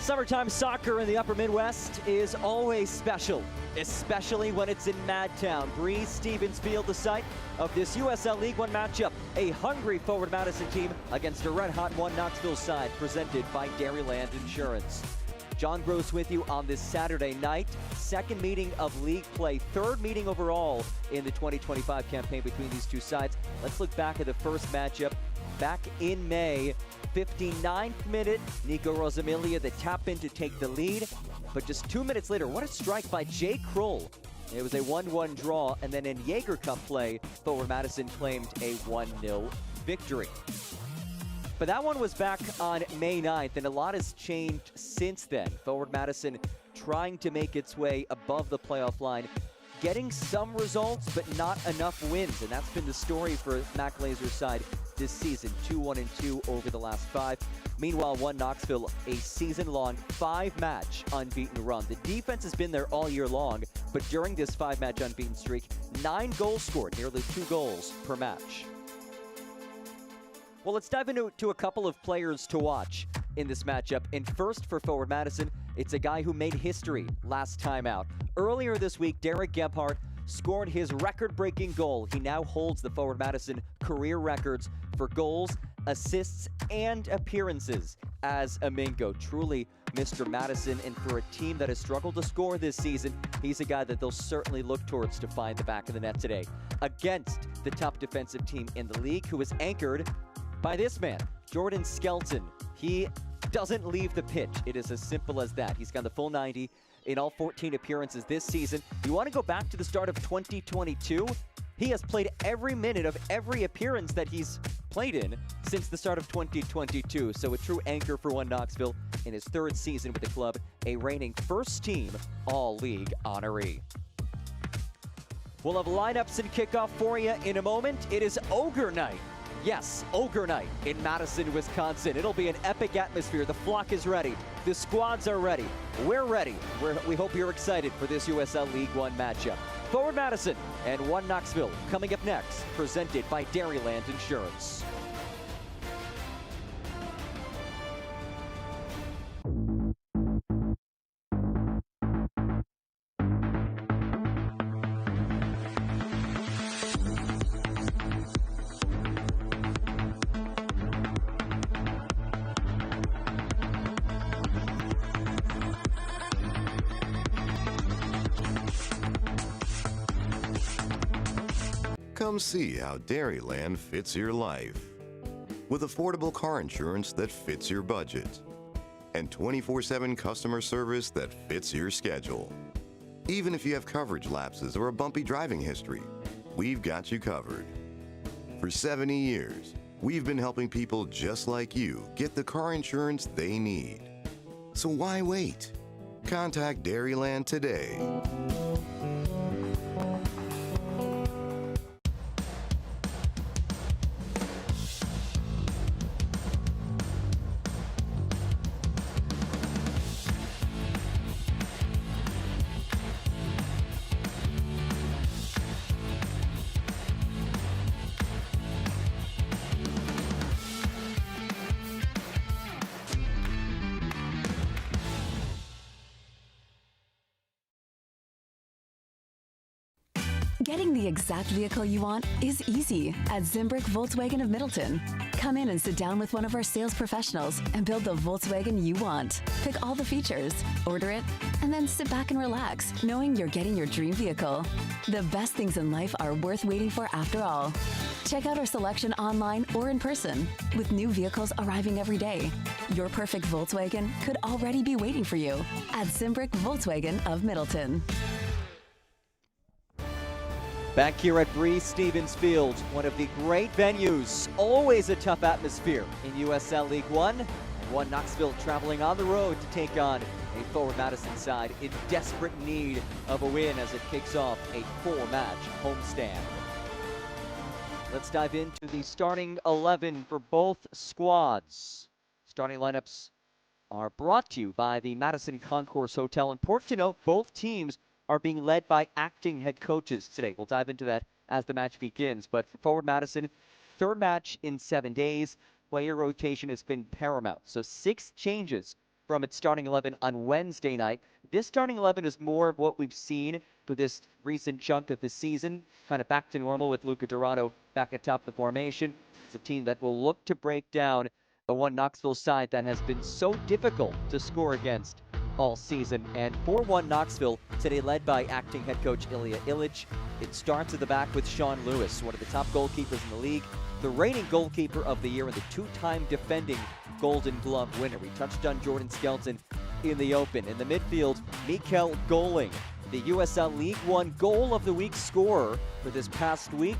Summertime soccer in the upper Midwest is always special, especially when it's in Madtown. Breeze Stevens Field, the site of this USL League One matchup. A hungry Forward Madison team against a red-hot one Knoxville side, presented by Dairyland Insurance. John Gross with you on this Saturday night. Second meeting of league play, third meeting overall in the 2025 campaign between these two sides. Let's look back at the first matchup back in May. 59th minute, Nico Rosamilia, the tap in to take the lead. But just 2 minutes later, what a strike by Jay Kroll. It was a 1-1 draw, and then in Jaeger Cup play, Forward Madison claimed a 1-0 victory. But that one was back on May 9th, and a lot has changed since then. Forward Madison trying to make its way above the playoff line, getting some results, but not enough wins, and that's been the story for Mac Lazer's side this season. 2-1-2 over the last 5. Meanwhile, one Knoxville, a season-long 5-match unbeaten run. The defense has been there all year long, but during this 5-match unbeaten streak, 9 goals scored, nearly 2 goals per match. Well, let's dive into a couple of players to watch in this matchup. And first for Forward Madison, it's a guy who made history last time out. Earlier this week, Derek Gebhardt scored his record-breaking goal. He now holds the Forward Madison career records for goals, assists, and appearances as a Mingo. Truly Mr. Madison, and for a team that has struggled to score this season, he's a guy that they'll certainly look towards to find the back of the net today against the top defensive team in the league, who is anchored by this man, Jordan Skelton. He doesn't leave the pitch. It is as simple as that. He's gone the full 90 in all 14 appearances this season. You want to go back to the start of 2022? He has played every minute of every appearance that he's played in since the start of 2022. So a true anchor for one Knoxville in his 3rd season with the club, a reigning first-team All-League honoree. We'll have lineups and kickoff for you in a moment. It is Ogre Night. Yes, Ogre Night in Madison, Wisconsin. It'll be an epic atmosphere. The flock is ready. The squads are ready. We're ready. We hope you're excited for this USL League One matchup. Forward Madison and one Knoxville coming up next, presented by Dairyland Insurance. Come see how Dairyland fits your life. With affordable car insurance that fits your budget and 24/7 customer service that fits your schedule. Even if you have coverage lapses or a bumpy driving history, we've got you covered. For 70 years, we've been helping people just like you get the car insurance they need. So why wait? Contact Dairyland today. Getting the exact vehicle you want is easy at Zimbrick Volkswagen of Middleton. Come in and sit down with one of our sales professionals and build the Volkswagen you want. Pick all the features, order it, and then sit back and relax, knowing you're getting your dream vehicle. The best things in life are worth waiting for after all. Check out our selection online or in person, with new vehicles arriving every day. Your perfect Volkswagen could already be waiting for you at Zimbrick Volkswagen of Middleton. Back here at Breeze Stevens Field, one of the great venues, always a tough atmosphere in USL League One. And one Knoxville traveling on the road to take on a Forward Madison side in desperate need of a win as it kicks off a 4-match homestand. Let's dive into the starting 11 for both squads. Starting lineups are brought to you by the Madison Concourse Hotel. Important to note, both teams are being led by acting head coaches today. We'll dive into that as the match begins. But for Forward Madison, 3rd match in 7 days. Player rotation has been paramount. So 6 changes from its starting 11 on Wednesday night. This starting 11 is more of what we've seen for this recent chunk of the season, kind of back to normal with Luca Dorado back atop the formation. It's a team that will look to break down the one Knoxville side that has been so difficult to score against all season. And 4-1 Knoxville today, led by acting head coach Ilya Ilic. It starts at the back with Sean Lewis, one of the top goalkeepers in the league, the reigning goalkeeper of the year and the two-time defending Golden Glove winner. We touched on Jordan Skelton in the open. In the midfield, Mikel Goling, the USL League One Goal of the Week scorer for this past week.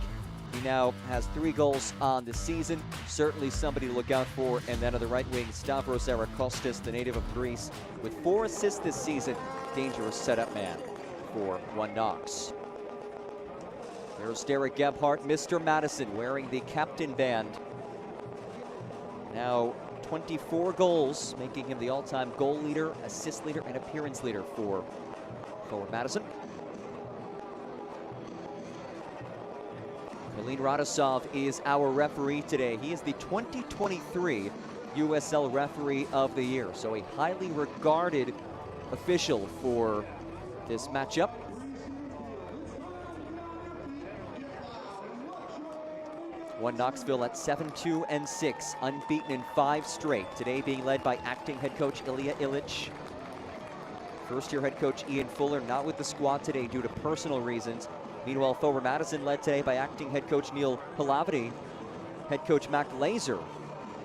He now has 3 goals on the season. Certainly somebody to look out for. And then on the right wing, Stavros Arakostas, the native of Greece, with 4 assists this season. Dangerous setup man for One Knox. There's Derek Gebhardt, Mr. Madison, wearing the captain band. Now 24 goals, making him the all-time goal leader, assist leader, and appearance leader for forward Madison. Kalin Radosov is our referee today. He is the 2023 USL Referee of the Year, so a highly regarded official for this matchup. One Knoxville at 7-2-6, unbeaten in 5 straight. Today being led by acting head coach Ilya Ilic. First-year head coach Ian Fuller not with the squad today due to personal reasons. Meanwhile, forward Madison led today by acting head coach Neil Palavati. Head coach Mac Laser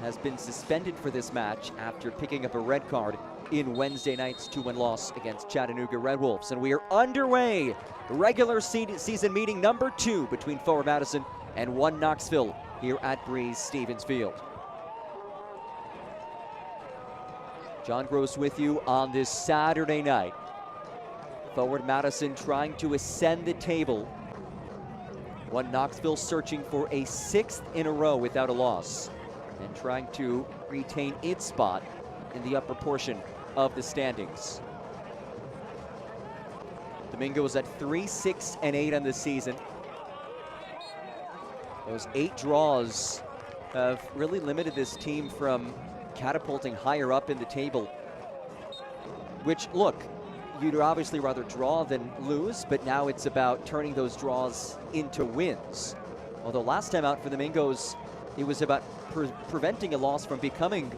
has been suspended for this match after picking up a red card in Wednesday night's 2-1 loss against Chattanooga Red Wolves. And we are underway. Regular season meeting number 2 between forward Madison and One Knoxville here at Breeze Stevens Field. John Gross with you on this Saturday night. Forward Madison trying to ascend the table. One Knoxville searching for a 6th in a row without a loss and trying to retain its spot in the upper portion of the standings. Domingos at 3-6-8 on the season. Those 8 draws have really limited this team from catapulting higher up in the table, which, look, you'd obviously rather draw than lose, but now it's about turning those draws into wins. Although last time out for the Mingos, it was about preventing a loss from becoming,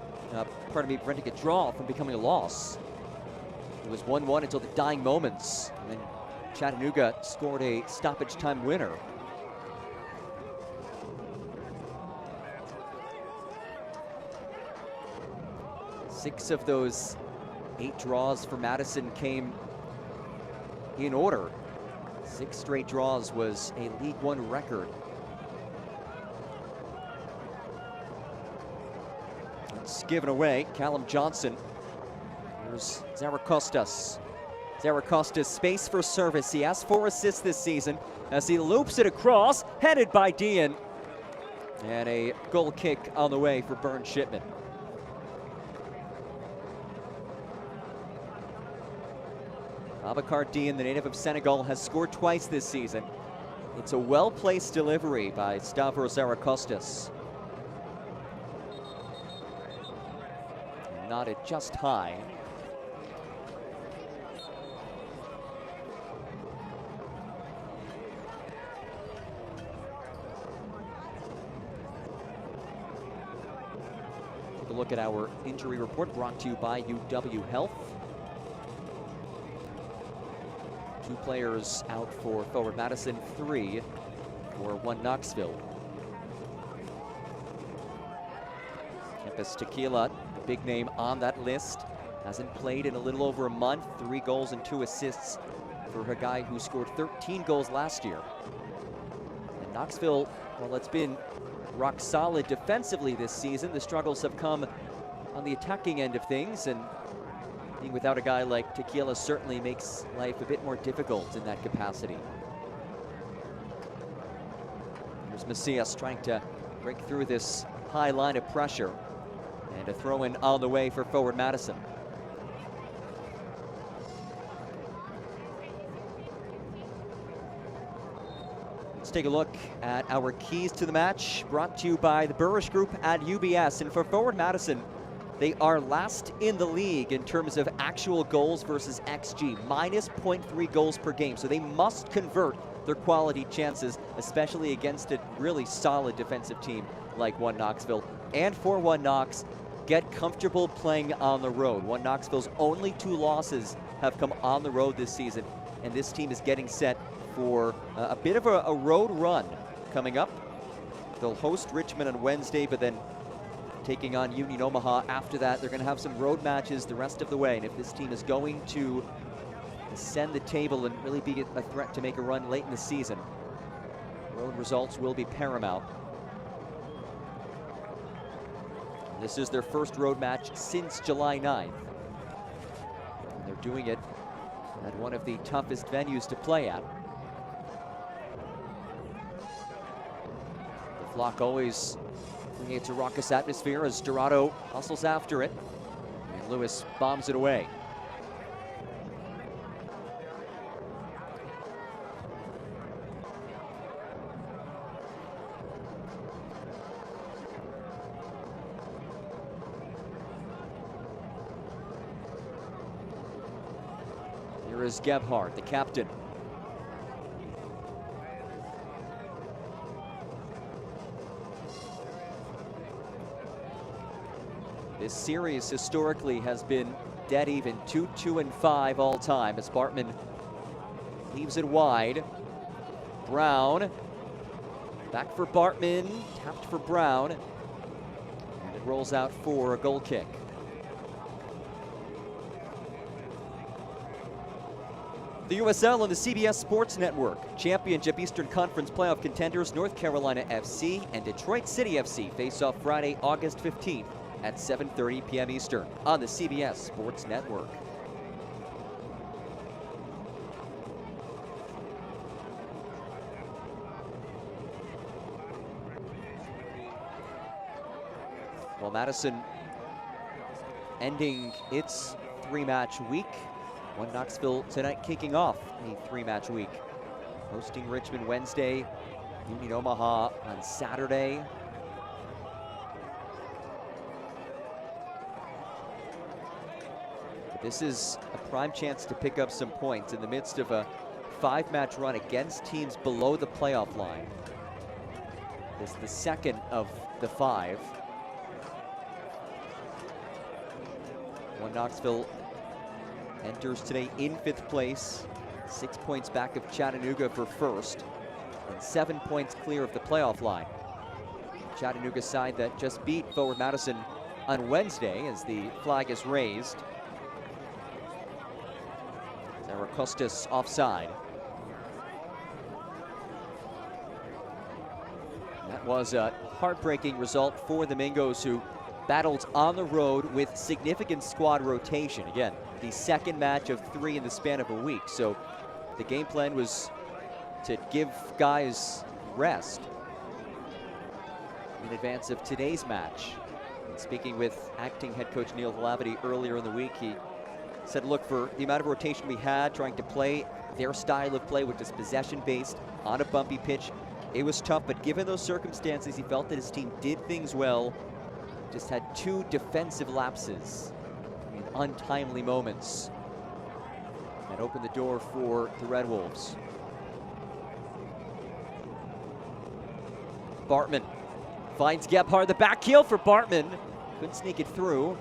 preventing a draw from becoming a loss. It was 1-1 until the dying moments, and then Chattanooga scored a stoppage time winner. Six of those 8 draws for Madison came in order. 6 straight draws was a League One record. It's given away. Callum Johnson. Here's Zarakostas. Zarakostas, space for service. He has 4 assists this season as he loops it across, headed by Dean. And a goal kick on the way for Burn Shipman. Abakar Dean, the native of Senegal, has scored twice this season. It's a well-placed delivery by Stavros Arakostas. Nodded just high. Take a look at our injury report brought to you by UW Health. 2 players out for forward Madison, 3 for One Knoxville. Kempis Tequila, the big name on that list, hasn't played in a little over a month. 3 goals and 2 assists for a guy who scored 13 goals last year. And Knoxville, well, it's been rock solid defensively this season. The struggles have come on the attacking end of things, and being without a guy like Tequila certainly makes life a bit more difficult in that capacity. Here's Macias trying to break through this high line of pressure. And a throw-in on the way for forward Madison. Let's take a look at our keys to the match, brought to you by the Burrish Group at UBS. And for forward Madison, They are last in the league in terms of actual goals versus XG, minus 0.3 goals per game. So they must convert their quality chances, especially against a really solid defensive team like One Knoxville. And for One Knox, get comfortable playing on the road. One Knoxville's only 2 losses have come on the road this season, and this team is getting set for a bit of a road run coming up. They'll host Richmond on Wednesday, but then taking on Union Omaha after that. They're going to have some road matches the rest of the way, and if this team is going to ascend the table and really be a threat to make a run late in the season, road results will be paramount. This is their first road match since July 9th. And they're doing it at one of the toughest venues to play at. The Flock always creates a raucous atmosphere as Dorado hustles after it, and Lewis bombs it away. Here is Gebhardt, the captain. This series historically has been dead even, 2-2-5 all time as Bartman leaves it wide. Brown, back for Bartman, tapped for Brown, and it rolls out for a goal kick. The USL and the CBS Sports Network. Championship Eastern Conference playoff contenders North Carolina FC and Detroit City FC face off Friday, August 15th at 7:30 p.m. Eastern on the CBS Sports Network. Well, Madison ending its 3-match week. One Knoxville tonight kicking off a 3-match week. Hosting Richmond Wednesday, Union Omaha on Saturday. But this is a prime chance to pick up some points in the midst of a 5-match run against teams below the playoff line. This is the second of the 5. One Knoxville enters today in 5th place, 6 points back of Chattanooga for first, and 7 points clear of the playoff line. Chattanooga side that just beat Forward Madison on Wednesday as the flag is raised. Zaracostas offside. That was a heartbreaking result for the Mingos, who battled on the road with significant squad rotation. Again, the second match of 3 in the span of a week. So the game plan was to give guys rest in advance of today's match. And speaking with acting head coach Neil Halavity earlier in the week, he said, look, for the amount of rotation we had, trying to play their style of play, which is possession-based on a bumpy pitch, it was tough. But given those circumstances, he felt that his team did things well. Just had 2 defensive lapses in untimely moments that opened the door for the Red Wolves. Bartman finds Gebhardt, the back heel for Bartman. Couldn't sneak it through.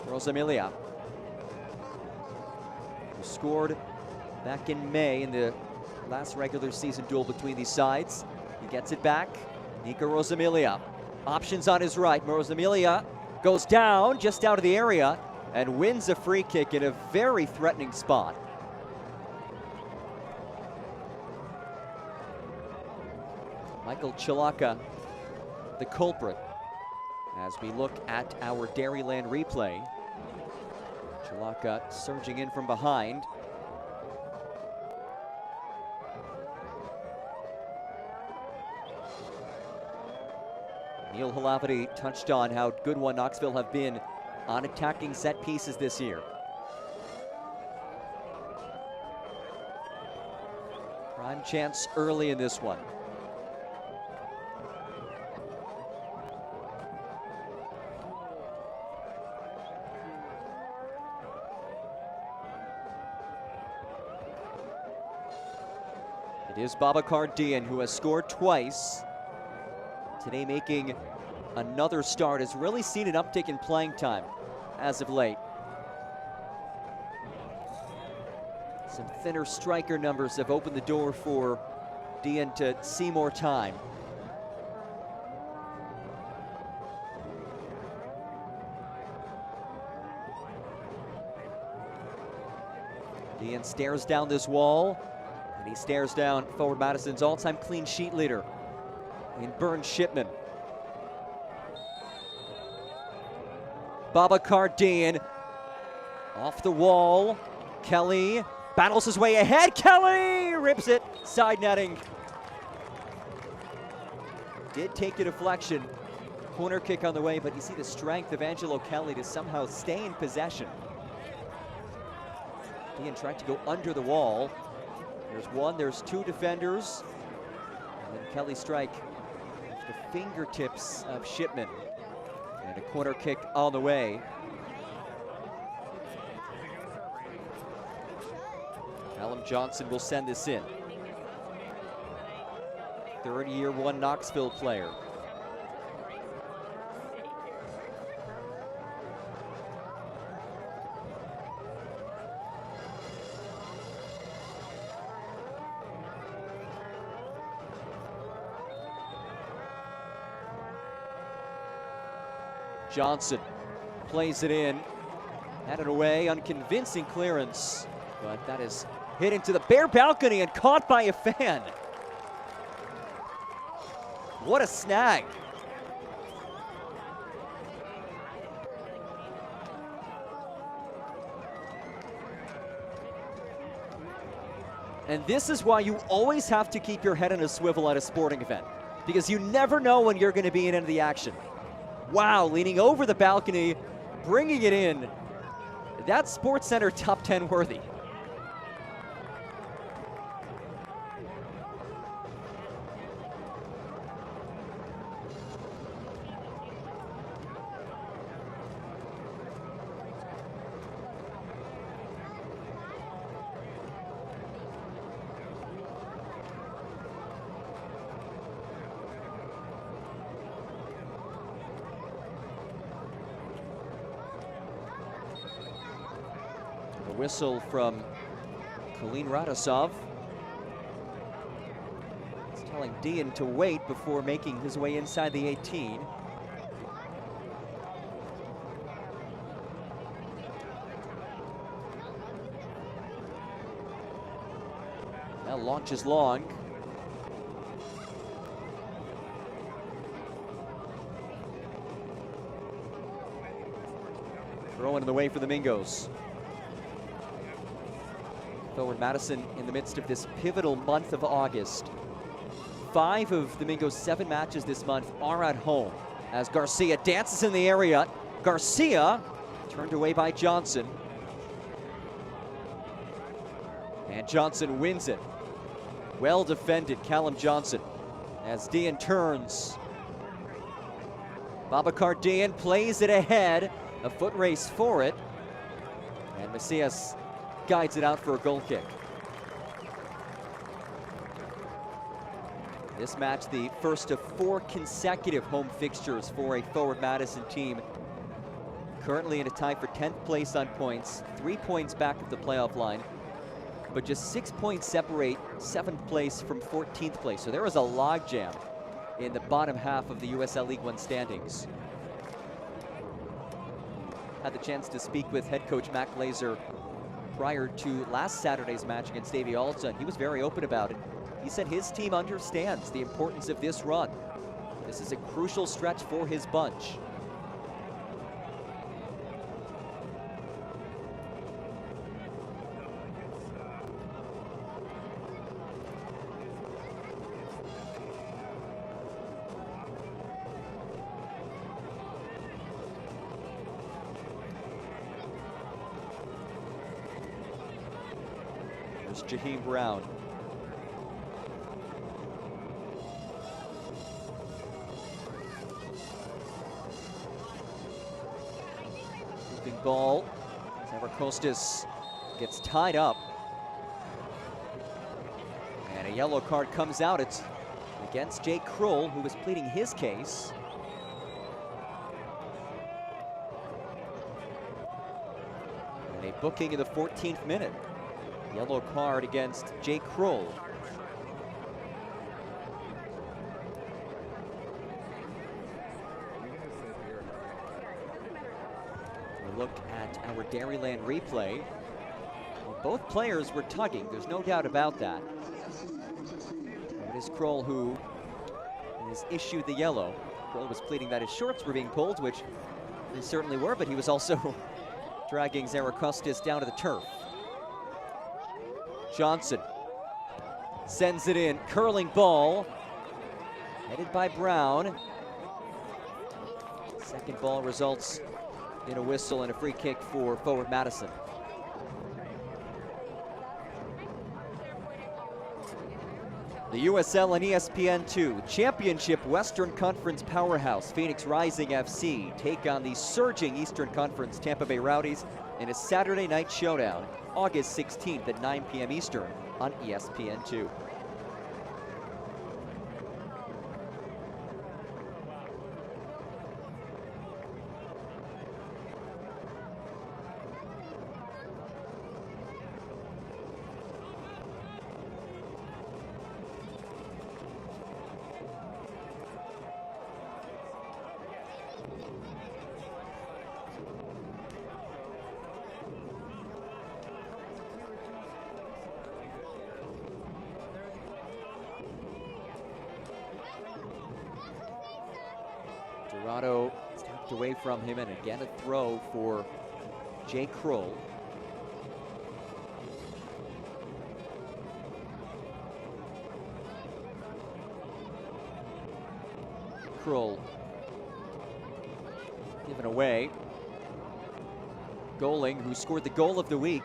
Rosamilia, who scored back in May in the last regular season duel between these sides. He gets it back. Nico Rosamilia, options on his right. Rosamilia goes down just out of the area and wins a free kick in a very threatening spot. Michael Chilaka, the culprit, as we look at our Dairyland replay. Chilaka surging in from behind. Neil Halavity touched on how good One Knoxville have been on attacking set pieces this year. Prime chance early in this one. It is Babacar Dian, who has scored twice. Today making another start, has really seen an uptick in playing time as of late. Some thinner striker numbers have opened the door for Dian to see more time. Dian stares down this wall, and he stares down forward Madison's all-time clean sheet leader in Burn Shipman. Babacar Dian off the wall. Kelly battles his way ahead. Kelly rips it, side netting. Did take the deflection. Corner kick on the way, but you see the strength of Angelo Kelly to somehow stay in possession. Dian tried to go under the wall. There's one, there's two defenders. And then Kelly strike off the fingertips of Shipman. And a corner kick on the way. Callum Johnson will send this in. Third year one Knoxville player. Johnson plays it in, had it away, unconvincing clearance, but that is hit into the bare balcony and caught by a fan. What a snag. And this is why you always have to keep your head on a swivel at a sporting event, because you never know when you're going to be in the action. Wow, leaning over the balcony, bringing it in. That's SportsCenter top 10 worthy. Whistle from Kalin Radosov. It's telling Dian to wait before making his way inside the 18. Now launches long. Throwing in the way for the Mingos. Forward Madison in the midst of this pivotal month of August. 5 of the Mingos' 7 matches this month are at home as Garcia dances in the area. Garcia turned away by Johnson. And Johnson wins it. Well defended, Callum Johnson, as Dian turns. Babacar Dian plays it ahead. A foot race for it. And Macias guides it out for a goal kick. This match, the first of 4 consecutive home fixtures for a forward Madison team. Currently in a tie for 10th place on points, 3 points back of the playoff line, but just 6 points separate 7th place from 14th place. So there is a logjam in the bottom half of the USL League One standings. Had the chance to speak with head coach Mac Glazer prior to last Saturday's match against Davy Alta. He was very open about it. He said his team understands the importance of this run. This is a crucial stretch for his bunch. Jaheim Brown. ball. Zarakostas gets tied up. And a yellow card comes out. It's against Jake Krull, who was pleading his case. And a booking in the 14th minute. Yellow card against Jake Krull. We look at our Dairyland replay. Well, both players were tugging, there's no doubt about that. It is Krull who has issued the yellow. Krull was pleading that his shorts were being pulled, which they certainly were, but he was also dragging Zarakostas down to the turf. Johnson sends it in, curling ball, headed by Brown. Second ball results in a whistle and a free kick for forward Madison. The USL and ESPN2 Championship Western Conference powerhouse Phoenix Rising FC take on the surging Eastern Conference Tampa Bay Rowdies in a Saturday night showdown, August 16th at 9 p.m. Eastern on ESPN2. Dorado tapped away from him, and again a throw for Jake Krull. Krull given away. Goling, who scored the goal of the week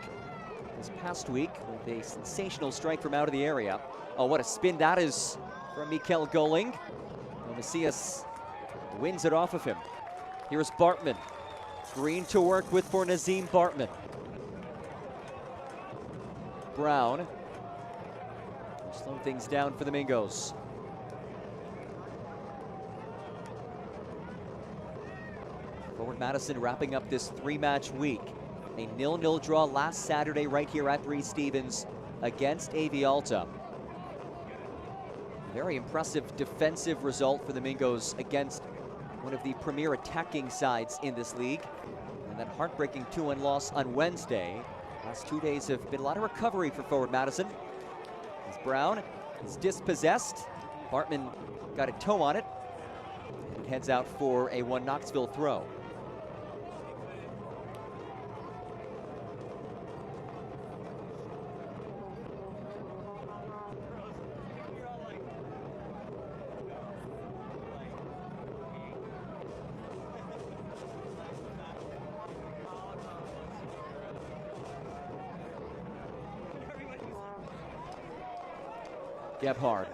this past week with a sensational strike from out of the area. Oh, what a spin that is from Mikel Goling. Macias wins it off of him. Here's Bartman. Green to work with for Nazim Bartman. Brown. Slow things down for the Mingos. Forward Madison wrapping up this three-match week. A 0-0 draw last Saturday right here at Breese Stevens against AV Alta. Very impressive defensive result for the Mingos against one of the premier attacking sides in this league. And that heartbreaking 2-1 loss on Wednesday. Last 2 days have been a lot of recovery for forward Madison. As Brown is dispossessed. Bartman got a toe on it. And it heads out for a one Knoxville throw. Gebhard.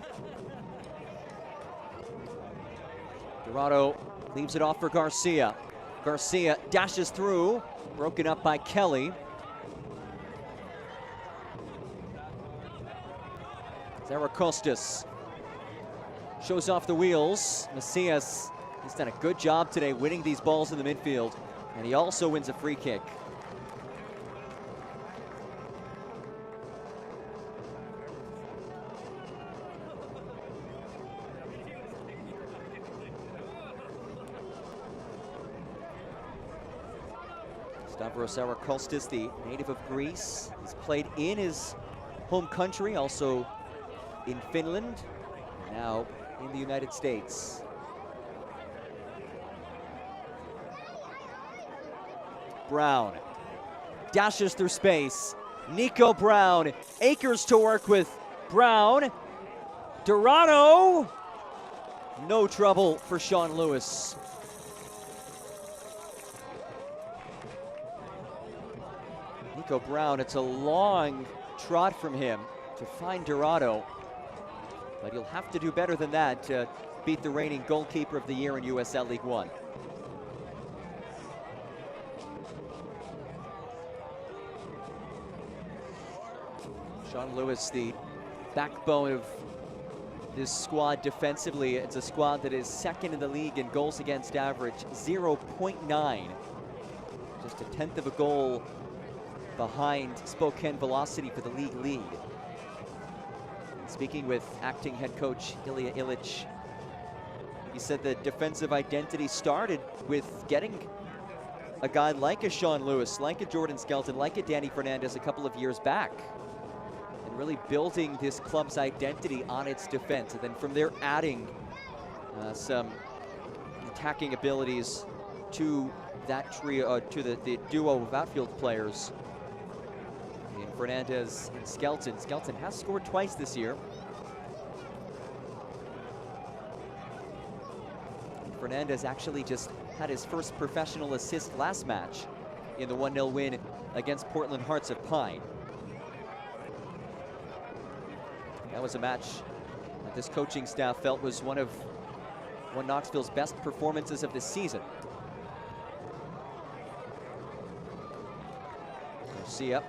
Dorado leaves it off for Garcia. Garcia dashes through, broken up by Kelly. Zarakostas shows off the wheels. Macias has done a good job today winning these balls in the midfield, and he also wins a free kick. Stavros Zarakostas, the native of Greece, has played in his home country, also in Finland, and now in the United States. Brown dashes through space. Nico Brown, acres to work with. Brown, Dorado, no trouble for Sean Lewis. Nico Brown, it's a long trot from him to find Dorado, but he'll have to do better than that to beat the reigning goalkeeper of the year in USL League One. Sean Lewis, the backbone of this squad defensively. It's a squad that is second in the league in goals against average, 0.9. Just a tenth of a goal behind Spokane Velocity for the league lead. Speaking with acting head coach Ilya Illich, he said the defensive identity started with getting a guy like a Sean Lewis, like a Jordan Skelton, like a Danny Fernandez a couple of years back, and really building this club's identity on its defense. And then from there, adding some attacking abilities to that trio, to the duo of outfield players. And Fernandez and Skelton. Skelton has scored twice this year. And Fernandez actually just had his first professional assist last match in the 1-0 win against Portland Hearts of Pine. That was a match that this coaching staff felt was one of Knoxville's best performances of the season. Garcia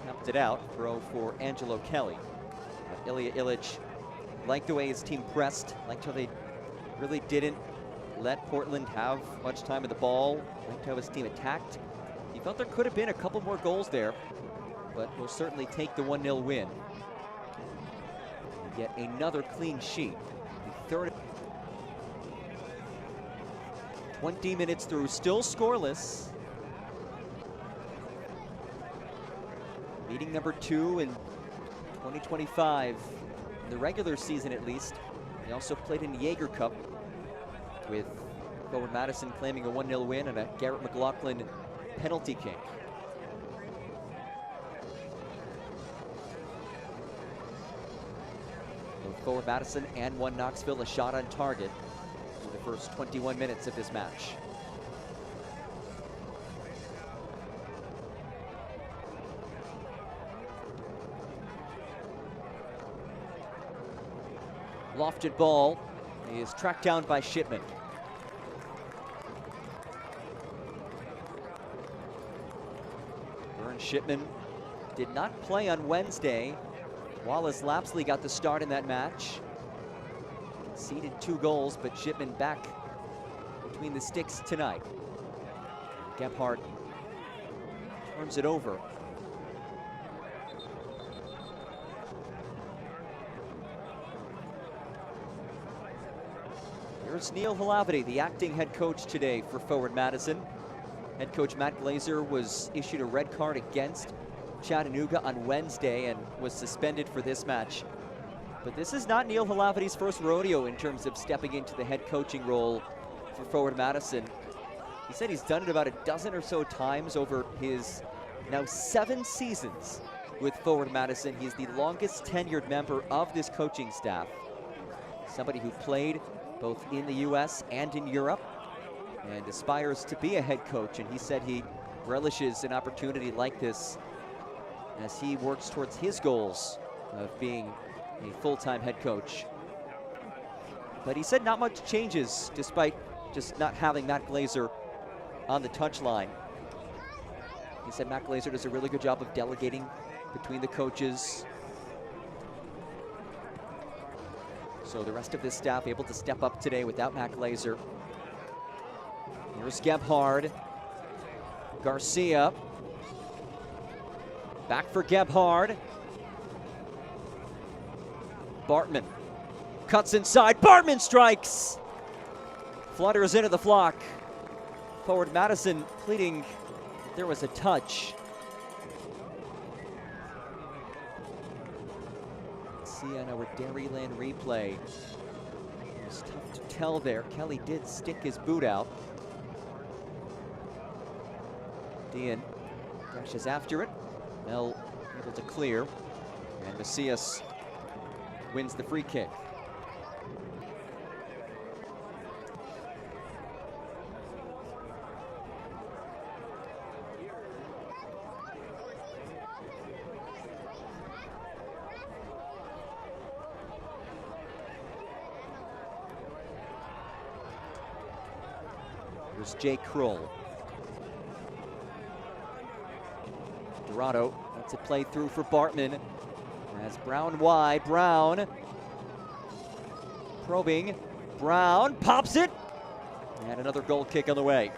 tapped it out, throw for Angelo Kelly. But Ilya Illich liked the way his team pressed, liked how they really didn't let Portland have much time with the ball, liked how his team attacked. He felt there could have been a couple more goals there, but will certainly take the 1-0 win. Yet another clean sheet. The third. 20 minutes through, still scoreless. Meeting number 2 in 2025, in the regular season at least. They also played in the Jaeger Cup, with forward Madison claiming a 1-0 win and a Garrett McLaughlin penalty kick. Both forward Madison and one Knoxville a shot on target in the first 21 minutes of this match. Lofted ball is tracked down by Shipman. Vern Shipman did not play on Wednesday. Wallace Lapsley got the start in that match. Conceded 2 goals, but Shipman back between the sticks tonight. Gebhardt turns it over. Here's Neil Halavity, the acting head coach today for forward Madison. Head coach Matt Glazer was issued a red card against Chattanooga on Wednesday and was suspended for this match. But this is not Neil Halavity's first rodeo in terms of stepping into the head coaching role for forward Madison. He said he's done it about a dozen or so times over his now 7 seasons with forward Madison. He's the longest tenured member of this coaching staff. Somebody who played both in the US and in Europe, and aspires to be a head coach. And he said he relishes an opportunity like this as he works towards his goals of being a full-time head coach. But he said not much changes despite just not having Matt Glazer on the touchline. He said Matt Glazer does a really good job of delegating between the coaches. So the rest of this staff able to step up today without Matt Glazer. Here's Gebhardt. Garcia. Back for Gebhardt. Bartman cuts inside. Bartman strikes. Flutters into the flock. Forward Madison pleading there was a touch. See on our Dairyland replay. It's tough to tell there. Kelly did stick his boot out. Dean dashes after it. Mel able to clear. And Macias wins the free kick. Here's Jay Kroll. Dorado lets it play through for Bartman. As Brown wide, Brown probing, Brown pops it, and another goal kick on the way.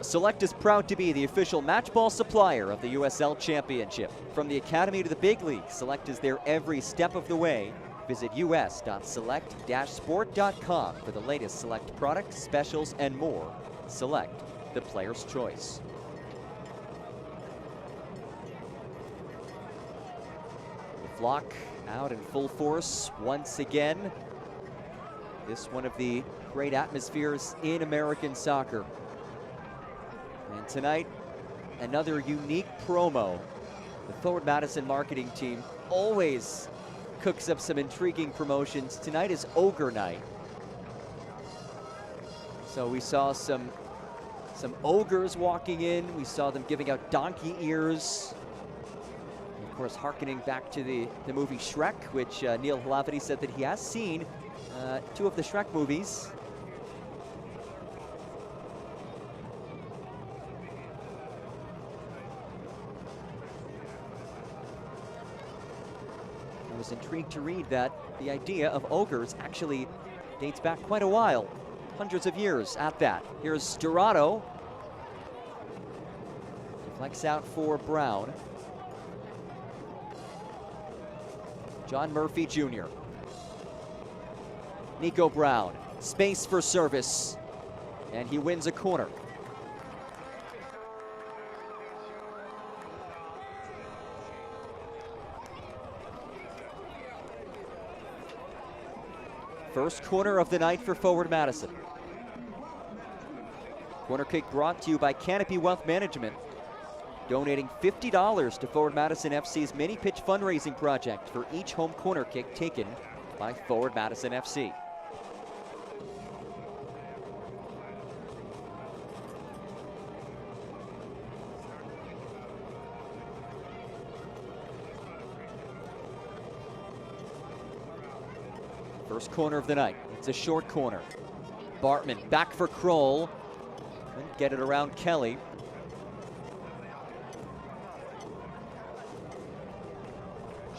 Select is proud to be the official matchball supplier of the USL Championship. From the Academy to the big league, Select is there every step of the way. Visit us.select-sport.com for the latest Select products, specials, and more. Select, the player's choice. The flock out in full force once again. This one of the great atmospheres in American soccer. And tonight, another unique promo. The Forward Madison marketing team always cooks up some intriguing promotions. Tonight is Ogre Night. So we saw some ogres walking in. We saw them giving out donkey ears. And of course, hearkening back to the movie Shrek, which Neil Halavati said that he has seen 2 of the Shrek movies. I was intrigued to read that the idea of ogres actually dates back quite a while, hundreds of years at that. Here's Dorado. Deflects out for Brown. John Murphy Jr. Nico Brown, space for service, and he wins a corner. First corner of the night for Forward Madison. Corner kick brought to you by Canopy Wealth Management, donating $50 to Forward Madison FC's mini pitch fundraising project for each home corner kick taken by Forward Madison FC. First corner of the night. It's a short corner. Bartman back for Kroll. Couldn't get it around Kelly.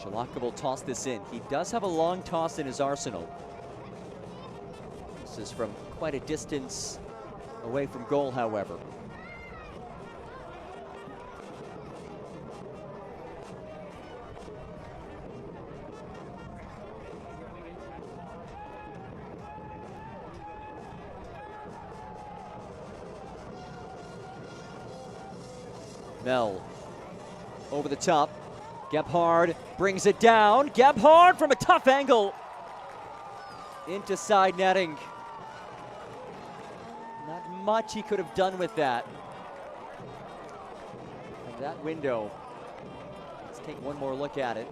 Shalaka will toss this in. He does have a long toss in his arsenal. This is from quite a distance away from goal, however. Mel over the top. Gebhard brings it down. Gebhard from a tough angle into side netting. Not much he could have done with that. From that window. Let's take one more look at it.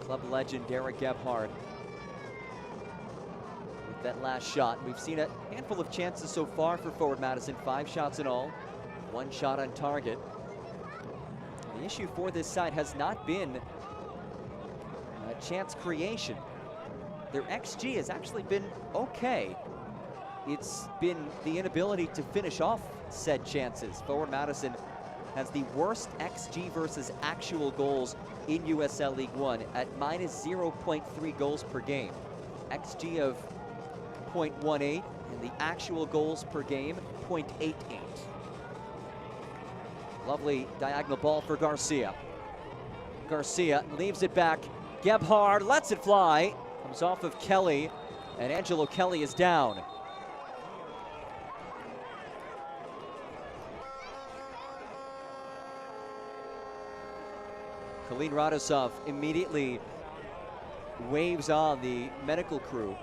Club legend Derek Gebhard with that last shot. We've seen a handful of chances so far for Forward Madison, 5 shots in all, 1 shot on target. The issue for this side has not been chance creation. Their XG has actually been okay. It's been the inability to finish off said chances. Forward Madison has the worst XG versus actual goals in USL League One at minus 0.3 goals per game. XG of 0.18 and the actual goals per game, 0.88. Lovely diagonal ball for Garcia. Garcia leaves it back. Gebhard lets it fly. Comes off of Kelly, and Angelo Kelly is down. Kalin Radosov immediately waves on the medical crew.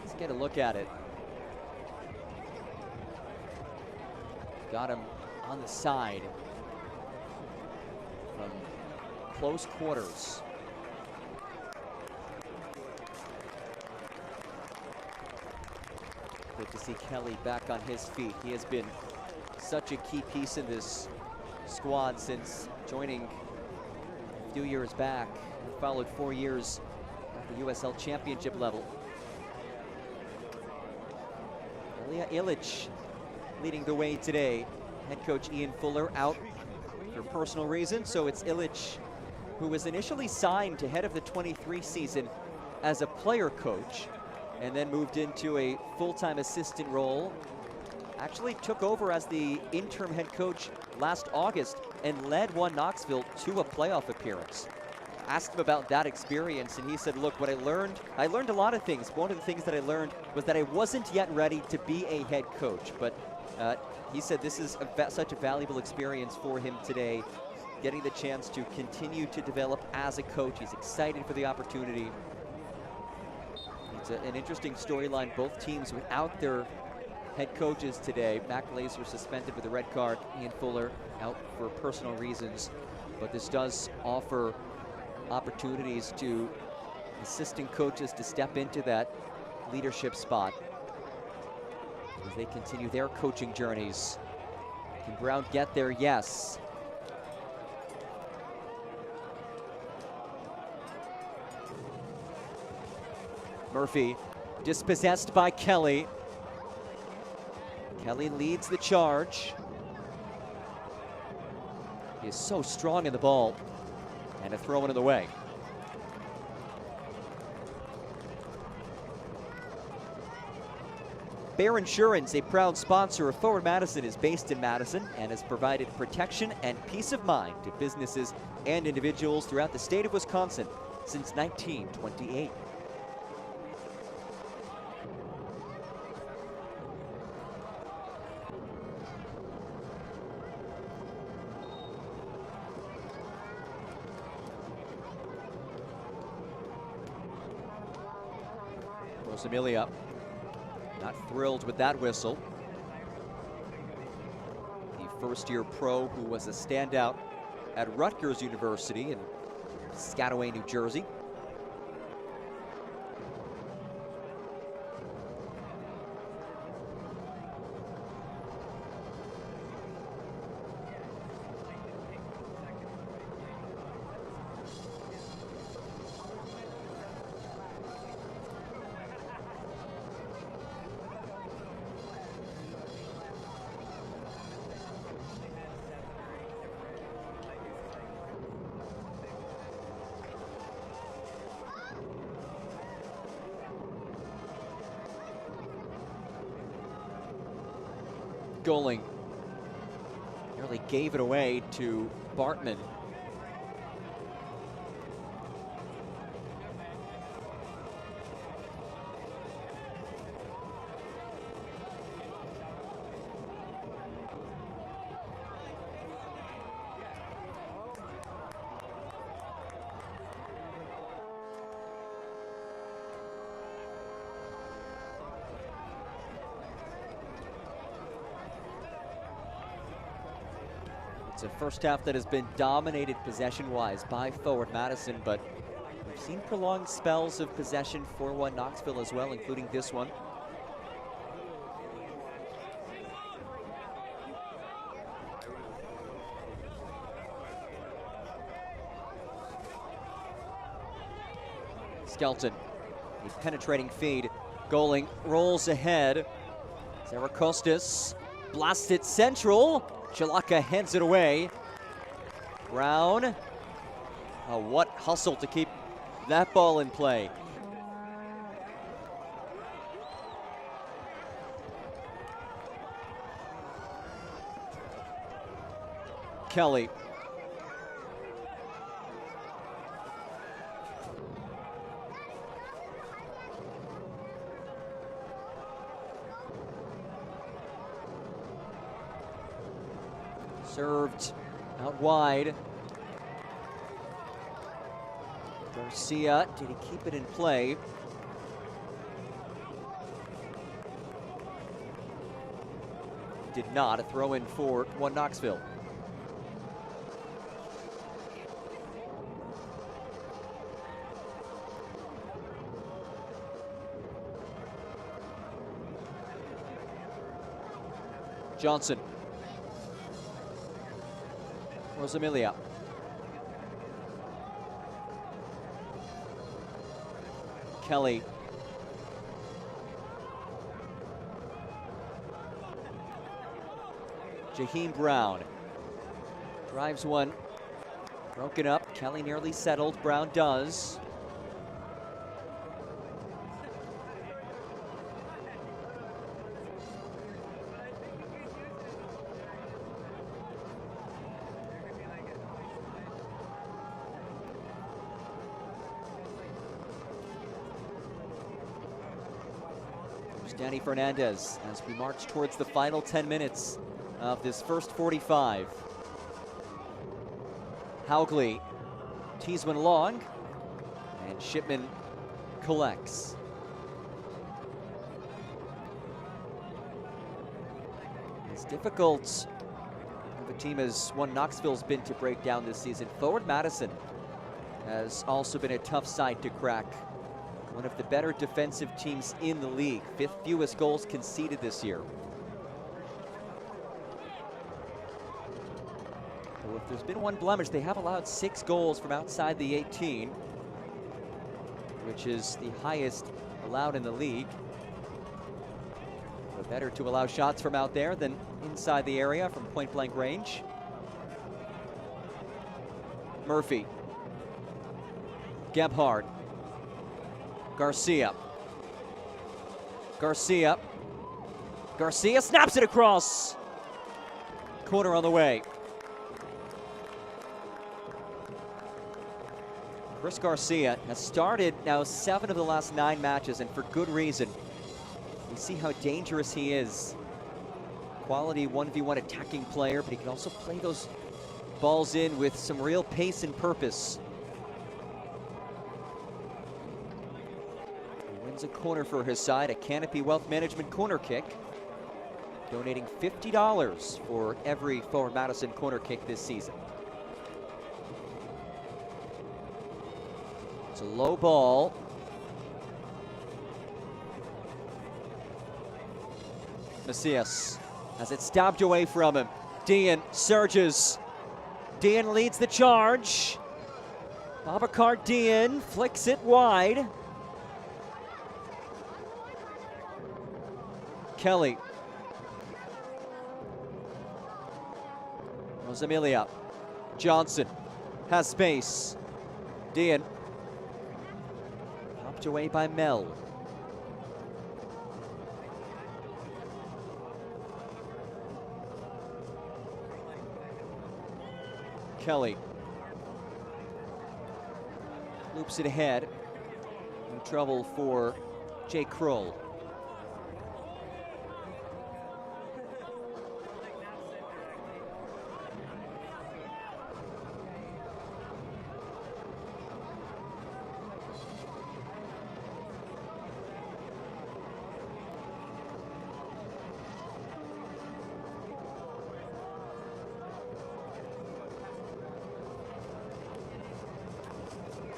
Let's get a look at it. Got him on the side. close quarters. Good to see Kelly back on his feet. He has been such a key piece in this squad since joining a few years back. He followed 4 years at the USL Championship level. Ilya Ilic leading the way today. Head coach Ian Fuller out for personal reasons, so it's Ilic, who was initially signed ahead of the 23 season as a player coach and then moved into a full-time assistant role. Actually took over as the interim head coach last August and led One Knoxville to a playoff appearance. Asked him about that experience, and he said, look, what I learned a lot of things. One of the things that I learned was that I wasn't yet ready to be a head coach, but he said this is such a valuable experience for him today, getting the chance to continue to develop as a coach. He's excited for the opportunity. It's an interesting storyline, both teams without their head coaches today. Mac Glazer suspended with a red card, Ian Fuller out for personal reasons, but this does offer opportunities to assistant coaches to step into that leadership spot as they continue their coaching journeys. Can Brown get there? Yes. Murphy dispossessed by Kelly. Kelly leads the charge. He is so strong in the ball. And a throw in the way. Bear Insurance, a proud sponsor of Forward Madison, is based in Madison and has provided protection and peace of mind to businesses and individuals throughout the state of Wisconsin since 1928. Amelia not thrilled with that whistle. The first-year pro who was a standout at Rutgers University in Piscataway, New Jersey. Goaling nearly gave it away to Bartman. It's a first half that has been dominated possession-wise by Forward Madison, but we've seen prolonged spells of possession for One Knoxville as well, including this one. Skelton, a penetrating feed. Goaling rolls ahead. Zarakostas blasts it central. Chalaka heads it away. Brown. Oh, what hustle to keep that ball in play. Kelly. Served out wide. Garcia, did he keep it in play? Did not. A throw in for One Knoxville. Johnson. Rosamilia. Kelly. Jaheim Brown. Drives one. Broken up. Kelly nearly settled. Brown does. Danny Fernandez as we march towards the final 10 minutes of this first 45. Haugley tees one long, and Shipman collects. It's difficult of a team as one Knoxville's been to break down this season. Forward Madison has also been a tough side to crack. One of the better defensive teams in the league. 5th fewest goals conceded this year. So if there's been one blemish, they have allowed 6 goals from outside the 18, which is the highest allowed in the league. So better to allow shots from out there than inside the area from point-blank range. Murphy. Gebhardt. Garcia. Garcia snaps it across. Corner on the way. Chris Garcia has started now 7 of the last 9 matches, and for good reason. We see how dangerous he is. Quality 1v1 attacking player, but he can also play those balls in with some real pace and purpose. A corner for his side, a Canopy Wealth Management corner kick, donating $50 for every Forward Madison corner kick this season. It's a low ball. Macias has it stabbed away from him. Dean surges. Dean leads the charge. Babacar Dean flicks it wide. Kelly. Rosamilia. Johnson has space. Dean. Popped away by Mel. Kelly. Loops it ahead. In trouble for Jay Kroll.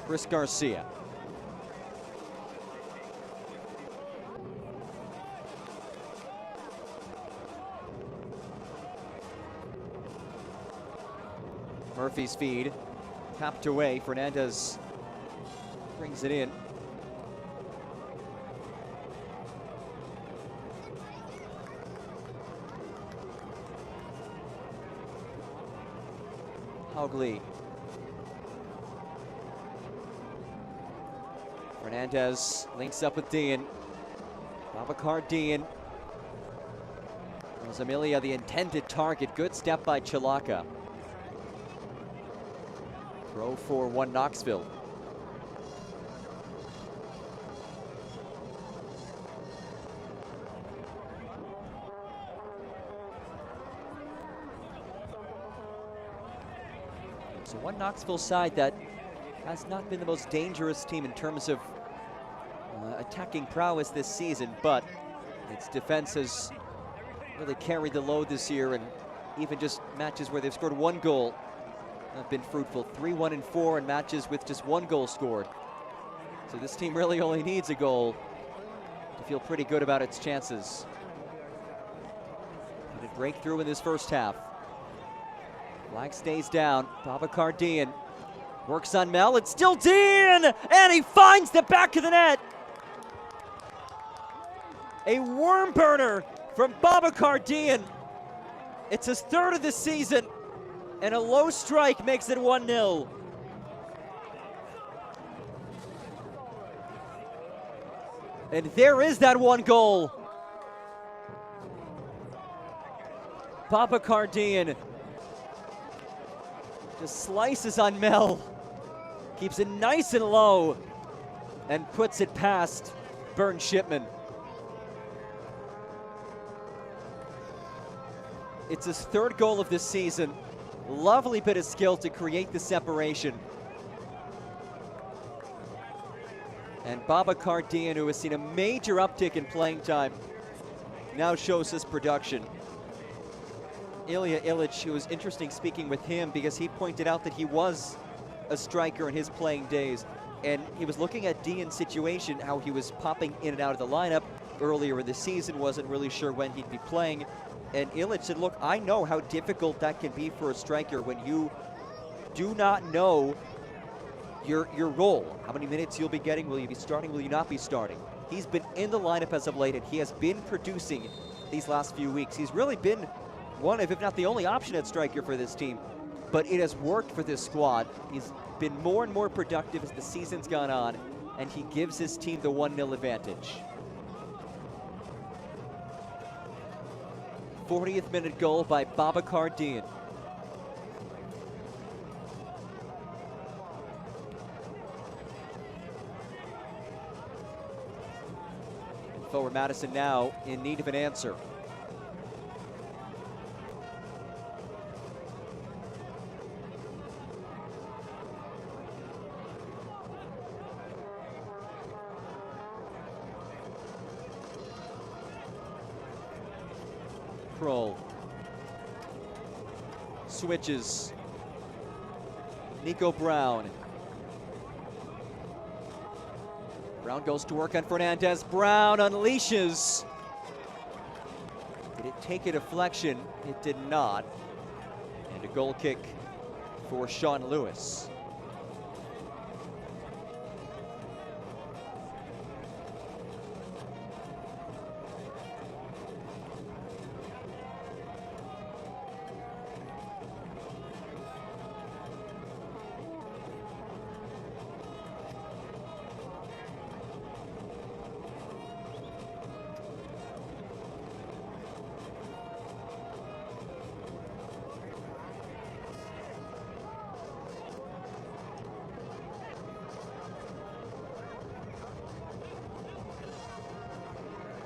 Chris Garcia. Murphy's feed, tapped away. Fernandez brings it in. Haugley. Fernandez links up with Dean. Babacar Dean. Rosamilia, the intended target. Good step by Chilaka. Throw for one Knoxville. So one Knoxville side that has not been the most dangerous team in terms of attacking prowess this season, but its defense has really carried the load this year, and even just matches where they've scored 1 goal have been fruitful. 3-1-4 in matches with just 1 goal scored. So this team really only needs a goal to feel pretty good about its chances. Did break through in this first half. Flag stays down. Babacar Dian works on Mel. It's still Dian! And he finds the back of the net! A worm burner from Babacar Dian. It's his third of the season, and a low strike makes it 1-0. And there is that one goal. Babacar Dian just slices on Mel, keeps it nice and low, and puts it past Burn Shipman. It's his third goal of this season. Lovely bit of skill to create the separation. And Babacar Dian, who has seen a major uptick in playing time, now shows his production. Ilya Ilic, it was interesting speaking with him because he pointed out that he was a striker in his playing days. And he was looking at Dian's situation, how he was popping in and out of the lineup earlier in the season, wasn't really sure when he'd be playing. And Ilic said, look, I know how difficult that can be for a striker when you do not know your role, how many minutes you'll be getting, will you be starting, will you not be starting. He's been in the lineup as of late, and he has been producing these last few weeks. He's really been one of, if not the only option at striker for this team, but it has worked for this squad. He's been more and more productive as the season's gone on, and he gives his team the 1-0 advantage. 40th minute goal by Babacar Dian. Forward Madison now in need of an answer. Kroll switches. Nico Brown. Brown goes to work on Fernandez. Brown unleashes. Did it take a deflection? It did not. And a goal kick for Sean Lewis.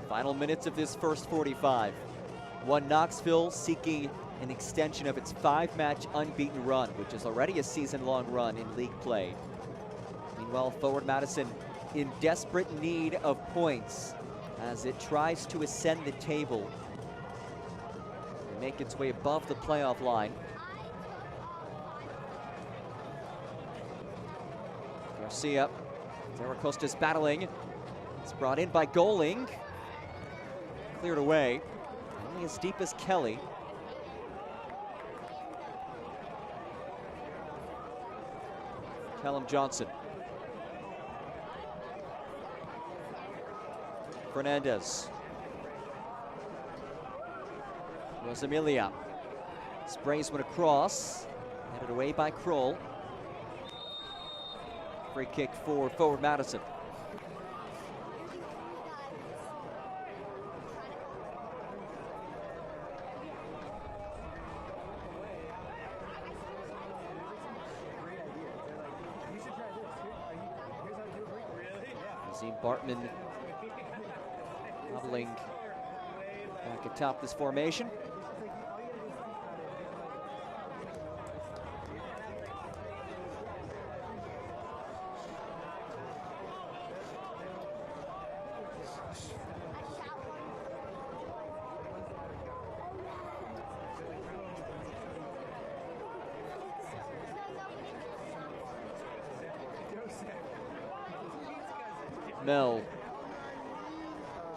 Final minutes of this first 45. One Knoxville seeking an extension of its 5-match unbeaten run, which is already a season-long run in league play. Meanwhile, Forward Madison in desperate need of points as it tries to ascend the table and make its way above the playoff line. Garcia, Zaracosta's battling. It's brought in by Goling. Cleared away, only as deep as Kelly. Callum Johnson. Fernandez. Rosamilia sprays one across, headed away by Kroll. Free kick for Forward Madison. Bartman hobbling back atop this formation. Mel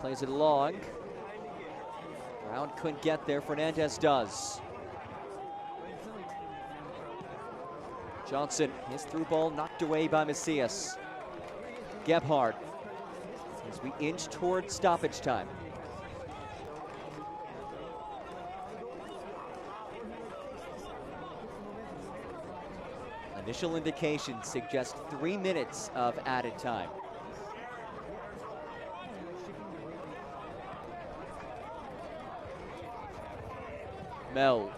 plays it long. Brown couldn't get there. Fernandez does. Johnson, his through ball knocked away by Macias. Gebhardt as we inch toward stoppage time. Initial indications suggest 3 minutes of added time. Mel.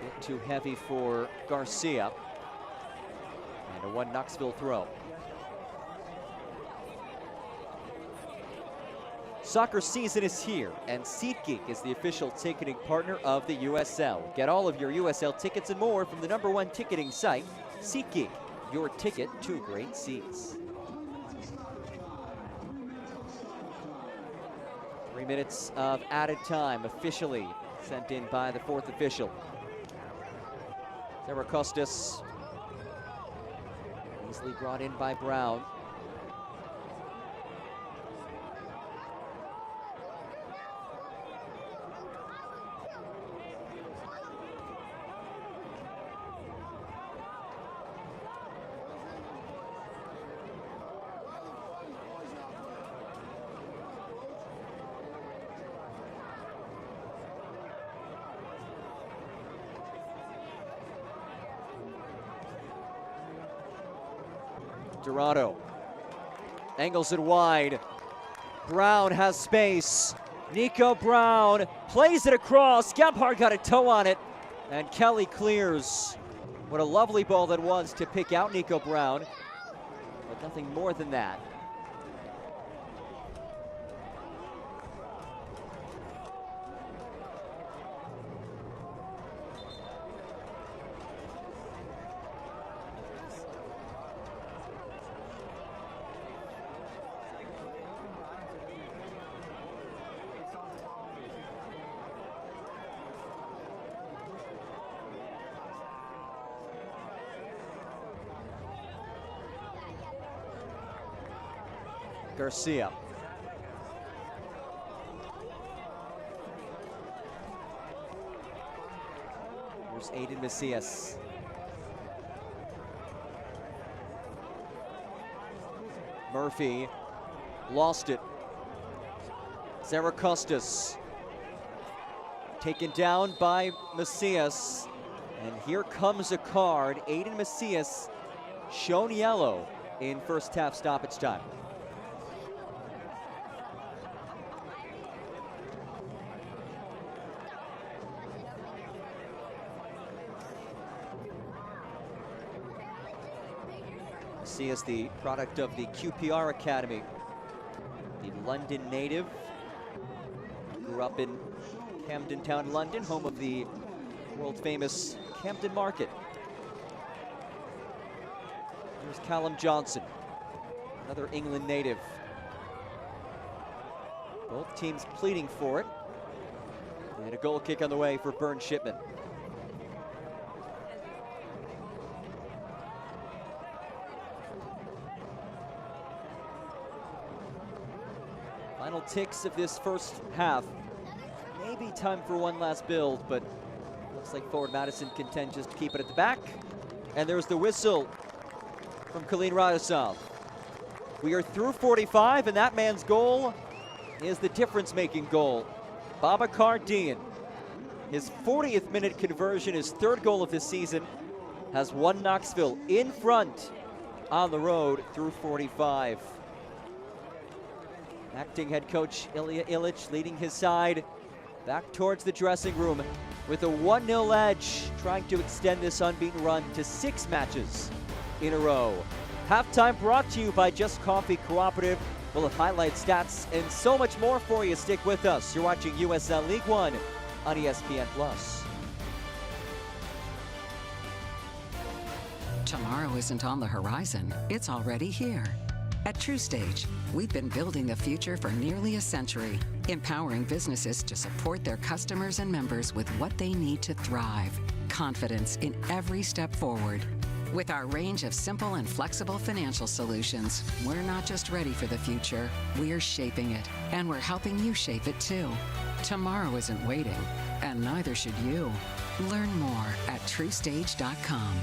Bit too heavy for Garcia. And a 1 Knoxville throw. Soccer season is here, and SeatGeek is the official ticketing partner of the USL. Get all of your USL tickets and more from the #1 ticketing site, SeatGeek, your ticket to great seats. 3 minutes of added time officially sent in by the 4th official. Zaracostas easily brought in by Brown. Dorado angles it wide. Brown has space. Nico Brown plays it across. Gebhardt got a toe on it, and Kelly clears. What a lovely ball that was to pick out Nico Brown, but nothing more than that. Garcia. Here's Aiden Macias. Murphy lost it. Zaracostas taken down by Macias. And here comes a card. Aiden Macias shown yellow in first half stoppage time. Macias, the product of the QPR Academy, the London native, grew up in Camden Town, London, home of the world-famous Camden Market. Here's Callum Johnson, another England native. Both teams pleading for it. And a goal kick on the way for Burn Shipman. Final ticks of this first half. Maybe time for one last build, but looks like forward Madison can just keep it at the back. And there's the whistle from Kalin Radosov. We are through 45, and that man's goal is the difference-making goal. Babacar Dian, his 40th minute conversion, his 3rd goal of the season, has won Knoxville in front on the road through 45. Acting head coach Ilya Illich leading his side back towards the dressing room with a 1-0 edge, trying to extend this unbeaten run to 6 matches in a row. Halftime brought to you by Just Coffee Cooperative. We'll have highlight stats and so much more for you. Stick with us. You're watching USL League One on ESPN+. Tomorrow isn't on the horizon, it's already here. At TrueStage, we've been building the future for nearly a century, empowering businesses to support their customers and members with what they need to thrive. Confidence in every step forward. With our range of simple and flexible financial solutions, we're not just ready for the future, we're shaping it, and we're helping you shape it too. Tomorrow isn't waiting, and neither should you. Learn more at truestage.com.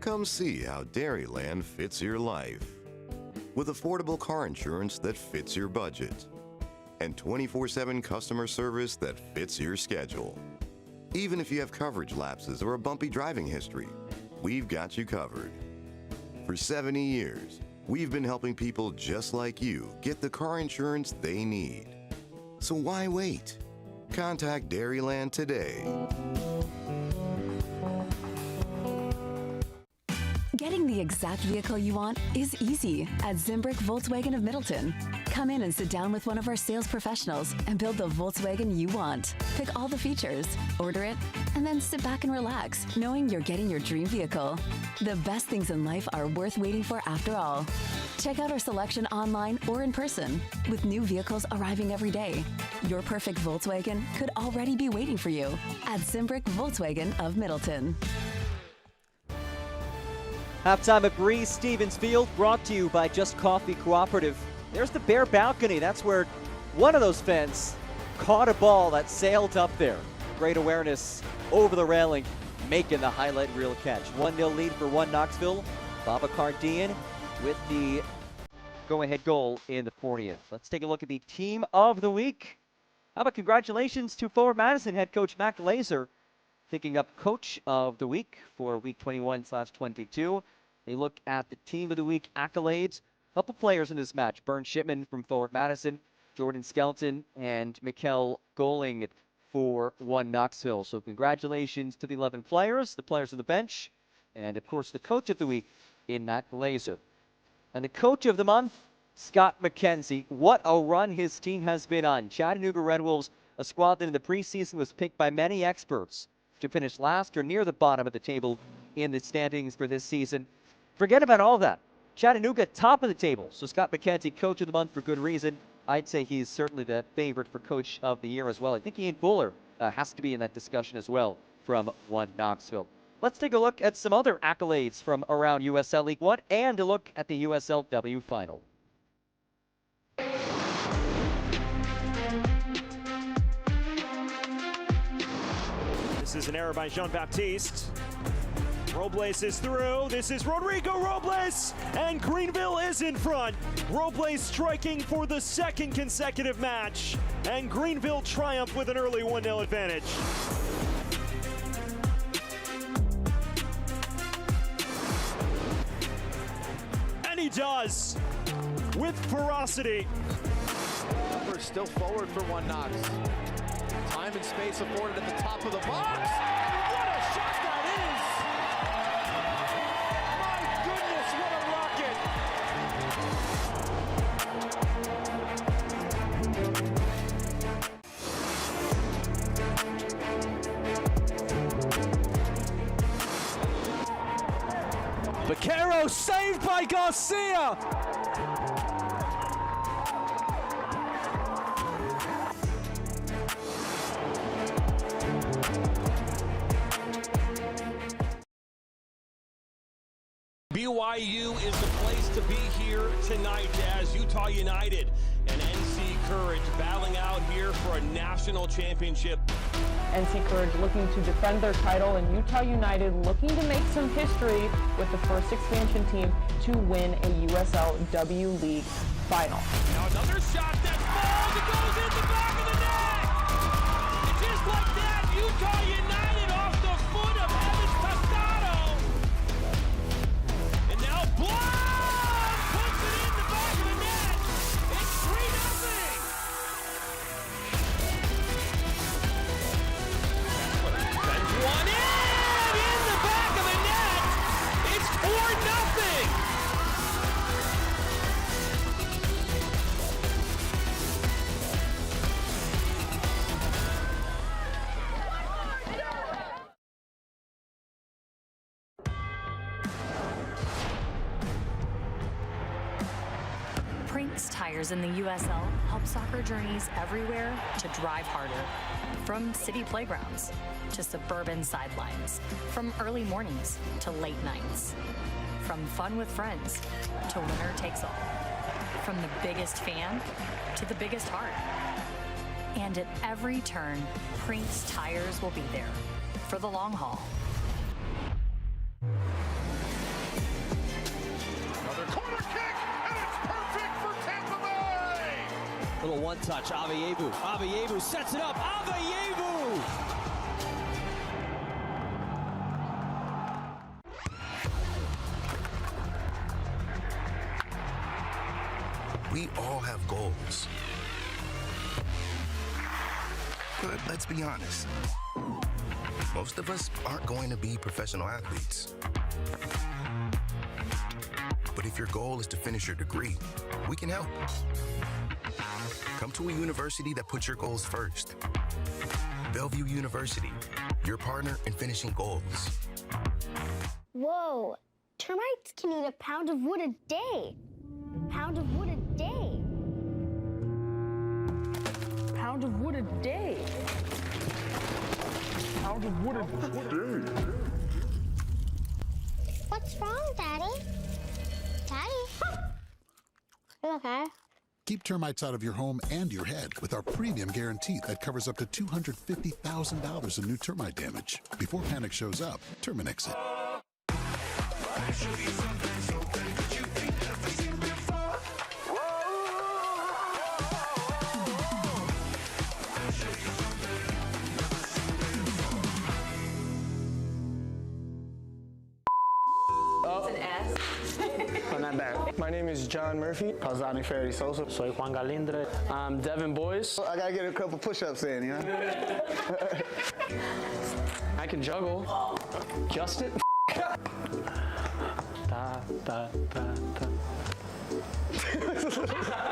Come see how Dairyland fits your life. With affordable car insurance that fits your budget and 24/7 customer service that fits your schedule. Even if you have coverage lapses or a bumpy driving history, we've got you covered. For 70 years, we've been helping people just like you get the car insurance they need. So why wait? Contact Dairyland today. Getting the exact vehicle you want is easy at Zimbrick Volkswagen of Middleton. Come in and sit down with one of our sales professionals and build the Volkswagen you want. Pick all the features, order it, and then sit back and relax, knowing you're getting your dream vehicle. The best things in life are worth waiting for after all. Check out our selection online or in person. With new vehicles arriving every day, your perfect Volkswagen could already be waiting for you at Zimbrick Volkswagen of Middleton. Halftime at Breeze Stevens Field, brought to you by Just Coffee Cooperative. There's the bare balcony. That's where one of those fans caught a ball that sailed up there. Great awareness over the railing, making the highlight reel catch. 1-0 lead for Knoxville. Babacar Dian with the go-ahead goal in the 40th. Let's take a look at the team of the week. How about congratulations to Forward Madison head coach Mac Laser, picking up Coach of the Week for Week 21/22. They look at the Team of the Week accolades. A couple players in this match. Bern Shipman from Forward Madison, Jordan Skelton, and Mikkel Goling for Knoxville. So congratulations to the 11 players, the players on the bench, and of course the Coach of the Week in Mac Laser. And the Coach of the Month, Scott McKenzie. What a run his team has been on. Chattanooga Red Wolves, a squad that in the preseason was picked by many experts to finish last or near the bottom of the table in the standings for this season. Forget about all that. Chattanooga, top of the table. So Scott McKenzie, Coach of the Month for good reason. I'd say he's certainly the favorite for Coach of the Year as well. I think Ian Buller has to be in that discussion as well from Knoxville. Let's take a look at some other accolades from around USL League One and a look at the USLW final. This is an error by Jean-Baptiste. Robles is through. This is Rodrigo Robles, and Greenville is in front. Robles striking for the second consecutive match, and Greenville triumph with an early 1-0 advantage. And he does, with ferocity. We're still forward for Knox. Time and space afforded at the top of the box. What a shot that is! My goodness, what a rocket! Vaquero saved by Garcia! BYU is the place to be here tonight as Utah United and NC Courage battling out here for a national championship. NC Courage looking to defend their title, and Utah United looking to make some history with the first expansion team to win a USLW League final. Now another shot that falls, it goes in the back of the net! And just like that, Utah United off the foot of Evans Tostado. And now Blood puts it in the back of the net. It's 3-0. Sends one in the back of the net. Prinks tires in the USL help soccer journeys everywhere to drive harder. From city playgrounds to suburban sidelines, from early mornings to late nights, from fun with friends to winner takes all, from the biggest fan to the biggest heart. And at every turn, Prinks tires will be there for the long haul. Another corner kick, and it's perfect for Tampa Bay! Little one-touch, Aveyevu. Aveyevu sets it up. Aveyevu! We all have goals. But let's be honest. Most of us aren't going to be professional athletes. But if your goal is to finish your degree, we can help. Come to a university that puts your goals first. Bellevue University, your partner in finishing goals. Whoa, termites can eat a pound of wood a day. Pound of wood a day. Pound of wood a day. Pound of wood a day. What's wrong, Daddy? Daddy? You okay? Keep termites out of your home and your head with our premium guarantee that covers up to $250,000 in new termite damage. Before panic shows up, Terminix it. My name is John Murphy. Pausani Ferry Sosa. Soy Juan Galindre. I'm Devin Boyce. I gotta get a couple push-ups in, you know? I can juggle. Justin. Da, da, da, da.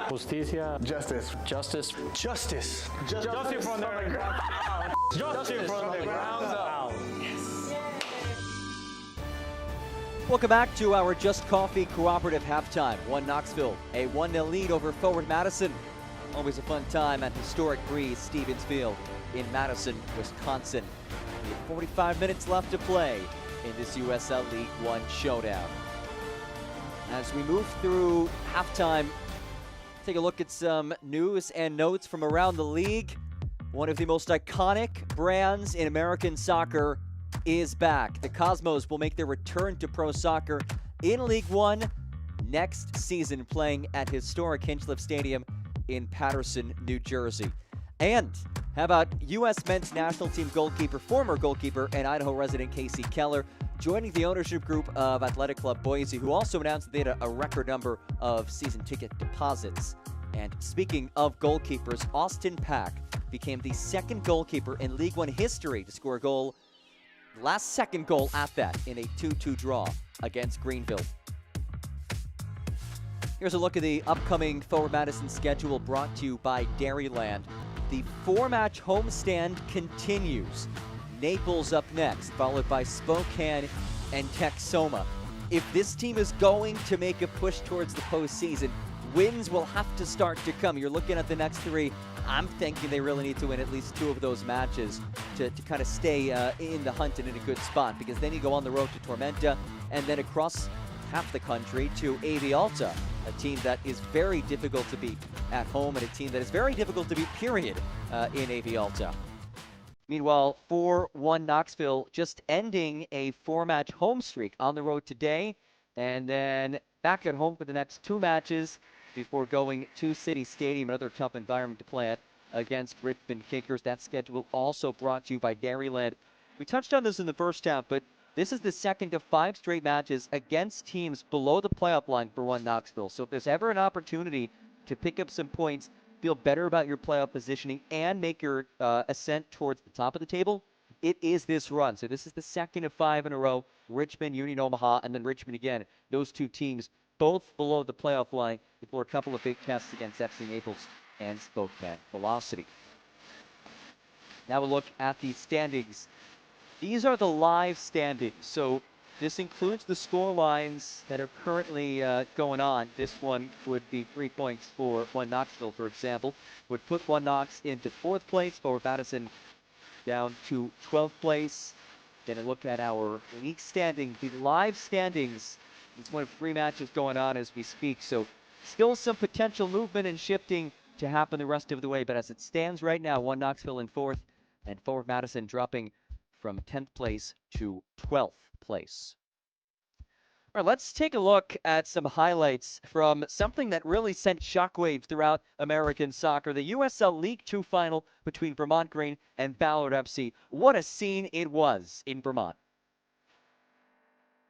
Justicia. Justice. Justice. Justice. Justice from the ground. Justice from the ground up. Welcome back to our Just Coffee Cooperative halftime. 1 Knoxville, a 1-0 lead over Forward Madison. Always a fun time at historic Breeze Stevens Field in Madison, Wisconsin. We have 45 minutes left to play in this USL League One showdown. As we move through halftime, take a look at some news and notes from around the league. One of the most iconic brands in American soccer is back. The Cosmos will make their return to pro soccer in League One next season, playing at historic Hinchliffe Stadium in Paterson, New Jersey. And how about U.S. men's national team goalkeeper, former goalkeeper, and Idaho resident Casey Keller joining the ownership group of Athletic Club Boise, who also announced that they had a record number of season ticket deposits. And speaking of goalkeepers, Austin Pack became the second goalkeeper in League One history to score a goal, last second goal at that, in a 2-2 draw against Greenville. Here's a look at the upcoming Forward Madison schedule brought to you by Dairyland. The 4-match homestand continues. Naples up next, followed by Spokane and Texoma. If this team is going to make a push towards the postseason, wins will have to start to come. You're looking at the next three. I'm thinking they really need to win at least 2 of those matches to kind of stay in the hunt and in a good spot, because then you go on the road to Tormenta and then across half the country to AV Alta, a team that is very difficult to beat at home and a team that is very difficult to beat, period, in AV Alta. Meanwhile, 4-1 Knoxville just ending a 4-match home streak on the road today, and then back at home for the next 2 matches before going to City Stadium, another tough environment to play at, against Richmond Kickers. That schedule also brought to you by Dairyland. We touched on this in the first half, but this is the second of 5 straight matches against teams below the playoff line for 1 Knoxville. So if there's ever an opportunity to pick up some points, feel better about your playoff positioning, and make your ascent towards the top of the table, it is this run. So this is the second of 5 in a row. Richmond, Union Omaha, and then Richmond again. Those 2 teams both below the playoff line before a couple of big tests against FC Naples and Spokane Velocity. Now we'll look at the standings. These are the live standings. So This includes the score lines that are currently going on. This one would be 3 points for One Knoxville, for example. Would put One Knox into 4th place, Forward Madison down to 12th place. Then a look at our league standings, the live standings. It's one of 3 matches going on as we speak, so still some potential movement and shifting to happen the rest of the way. But as it stands right now, One Knoxville in 4th, and Forward Madison dropping from 10th place to 12th place. All right, let's take a look at some highlights from something that really sent shockwaves throughout American soccer, the USL League Two final between Vermont Green and Ballard FC. What a scene it was in Vermont.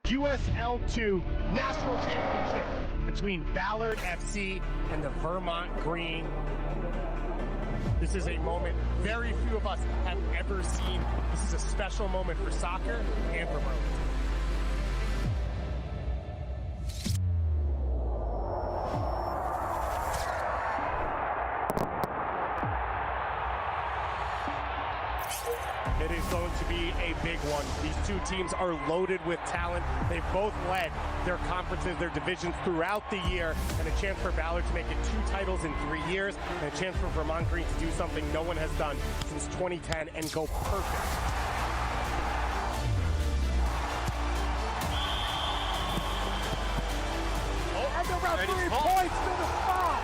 USL 2 National Championship between Ballard FC and the Vermont Green. This is a moment very few of us have ever seen. This is a special moment for soccer and for Burlington. It is going to be a big one. These two teams are loaded with talent. They've both led their conferences, their divisions throughout the year, and a chance for Ballard to make it 2 titles in 3 years, and a chance for Vermont Green to do something no one has done since 2010 and go perfect. And around 3 points to the spot.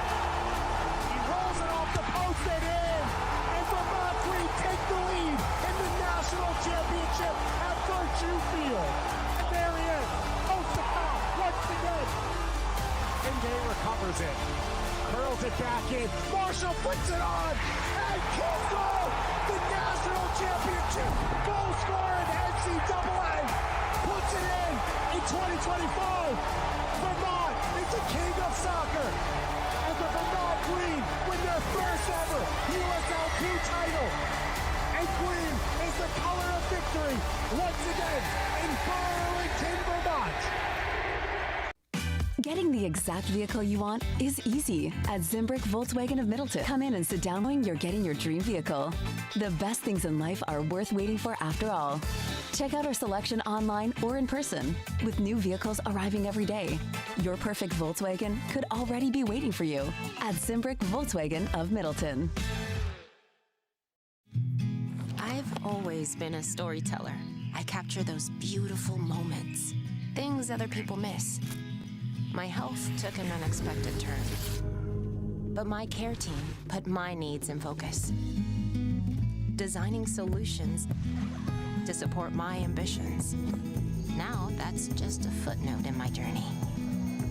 He rolls it off the post and in. And Vermont Green take the lead in the National Championship at Virtue Field. And there he is, coast to top, once again. And Day recovers it. Curls it back in. Marshall puts it on. And kills goal. The National Championship goal scorer in NCAA. Puts it in 2025. Vermont is the king of soccer. And the Vermont Green win their first ever USL 2 title. And green is the color of victory once again in Burlington, Vermont. Getting the exact vehicle you want is easy at Zimbrick Volkswagen of Middleton. Come in and sit down knowing you're getting your dream vehicle. The best things in life are worth waiting for after all. Check out our selection online or in person. With new vehicles arriving every day, your perfect Volkswagen could already be waiting for you at Zimbrick Volkswagen of Middleton. I've always been a storyteller. I capture those beautiful moments, things other people miss. My health took an unexpected turn, but my care team put my needs in focus, designing solutions to support my ambitions. Now that's just a footnote in my journey,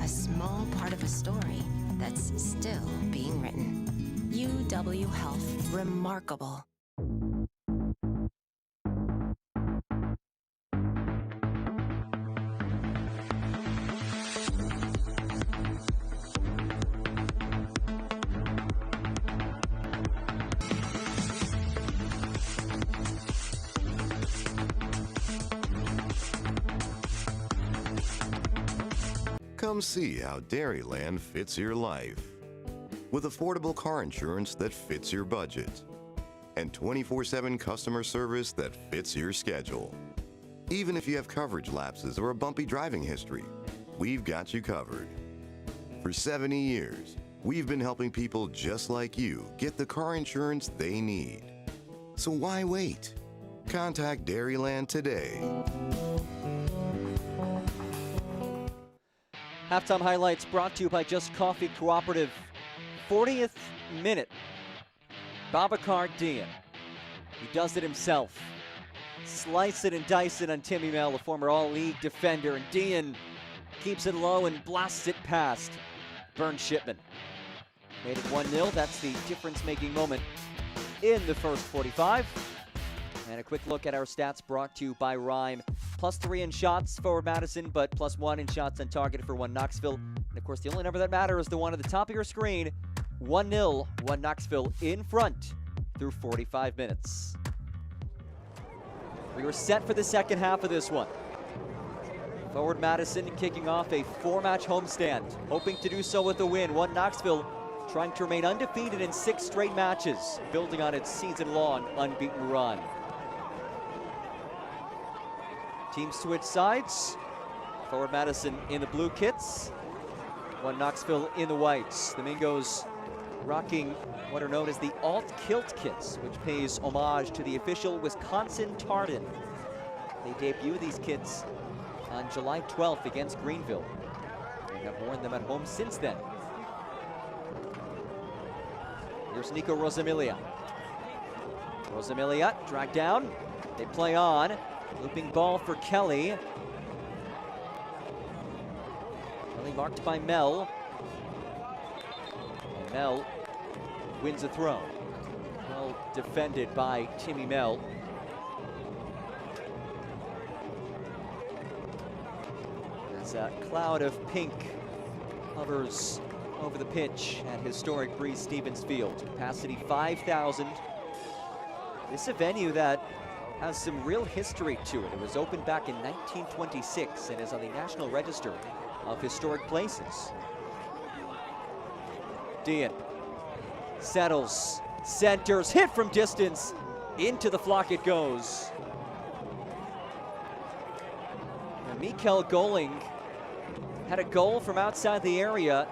a small part of a story that's still being written. UW Health, remarkable. Come see how Dairyland fits your life. With affordable car insurance that fits your budget. And 24/7 customer service that fits your schedule. Even if you have coverage lapses or a bumpy driving history, we've got you covered. For 70 years, we've been helping people just like you get the car insurance they need. So why wait? Contact Dairyland today. Halftime highlights brought to you by Just Coffee Cooperative. 40th minute. Babacar Dian. He does it himself. Slice it and dice it on Timmy Mel, the former All-League defender. And Dian keeps it low and blasts it past Vern Shipman. Made it 1-0. That's the difference-making moment in the first 45. And a quick look at our stats brought to you by Rhyme. +3 in shots for Madison, but +1 in shots on target for One Knoxville. And of course, the only number that matters is the one at the top of your screen. 1-0, One Knoxville in front through 45 minutes. We were set for the second half of this one. Forward Madison kicking off a 4-match homestand, hoping to do so with a win. One Knoxville trying to remain undefeated in 6 straight matches, building on its season-long unbeaten run. Teams switch sides. Forward Madison in the blue kits. One Knoxville in the whites. The Mingos rocking what are known as the alt kilt kits, which pays homage to the official Wisconsin tartan. They debut these kits on July 12th against Greenville. They have worn them at home since then. Here's Nico Rosamilia. Rosamilia dragged down. They play on. Looping ball for Kelly. Kelly marked by Mel. And Mel wins a throw. Well defended by Timmy Mel. As a cloud of pink hovers over the pitch at historic Breese-Stevens Field. Capacity 5,000. This is a venue that has some real history to it. It was opened back in 1926 and is on the National Register of Historic Places. Dean settles, centers, hit from distance. Into the flock it goes. And Mikel Goling had a goal from outside the area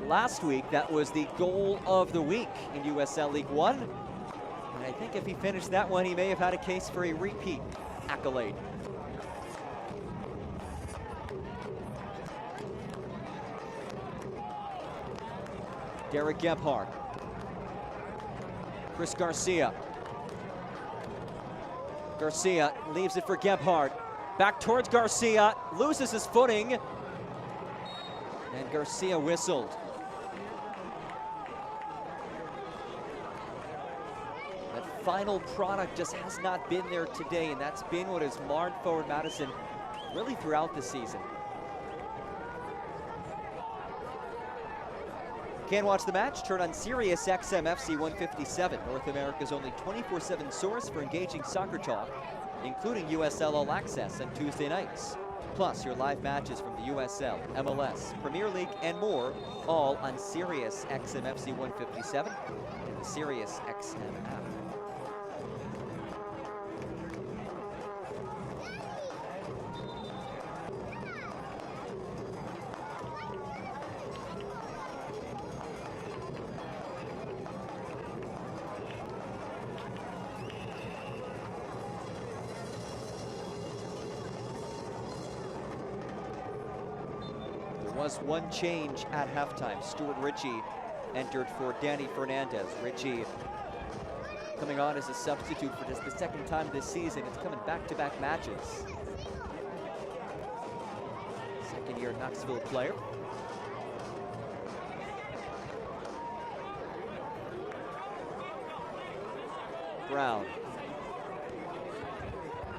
last week. That was the goal of the week in USL League One. And I think if he finished that one, he may have had a case for a repeat accolade. Derek Gebhardt. Chris Garcia. Garcia leaves it for Gebhardt. Back towards Garcia, loses his footing. And Garcia whistled. That final product just has not been there today, and that's been what has marred Forward Madison really throughout the season. Can't watch the match? Turn on Sirius XM FC 157, North America's only 24/7 source for engaging soccer talk, including USL All Access on Tuesday nights. Plus, your live matches from the USL, MLS, Premier League, and more, all on Sirius XM FC 157 and the Sirius XM app. Was one change at halftime. Stuart Ritchie entered for Danny Fernandez. Ritchie coming on as a substitute for just the second time this season. It's coming back-to-back matches. Second-year Knoxville player. Brown.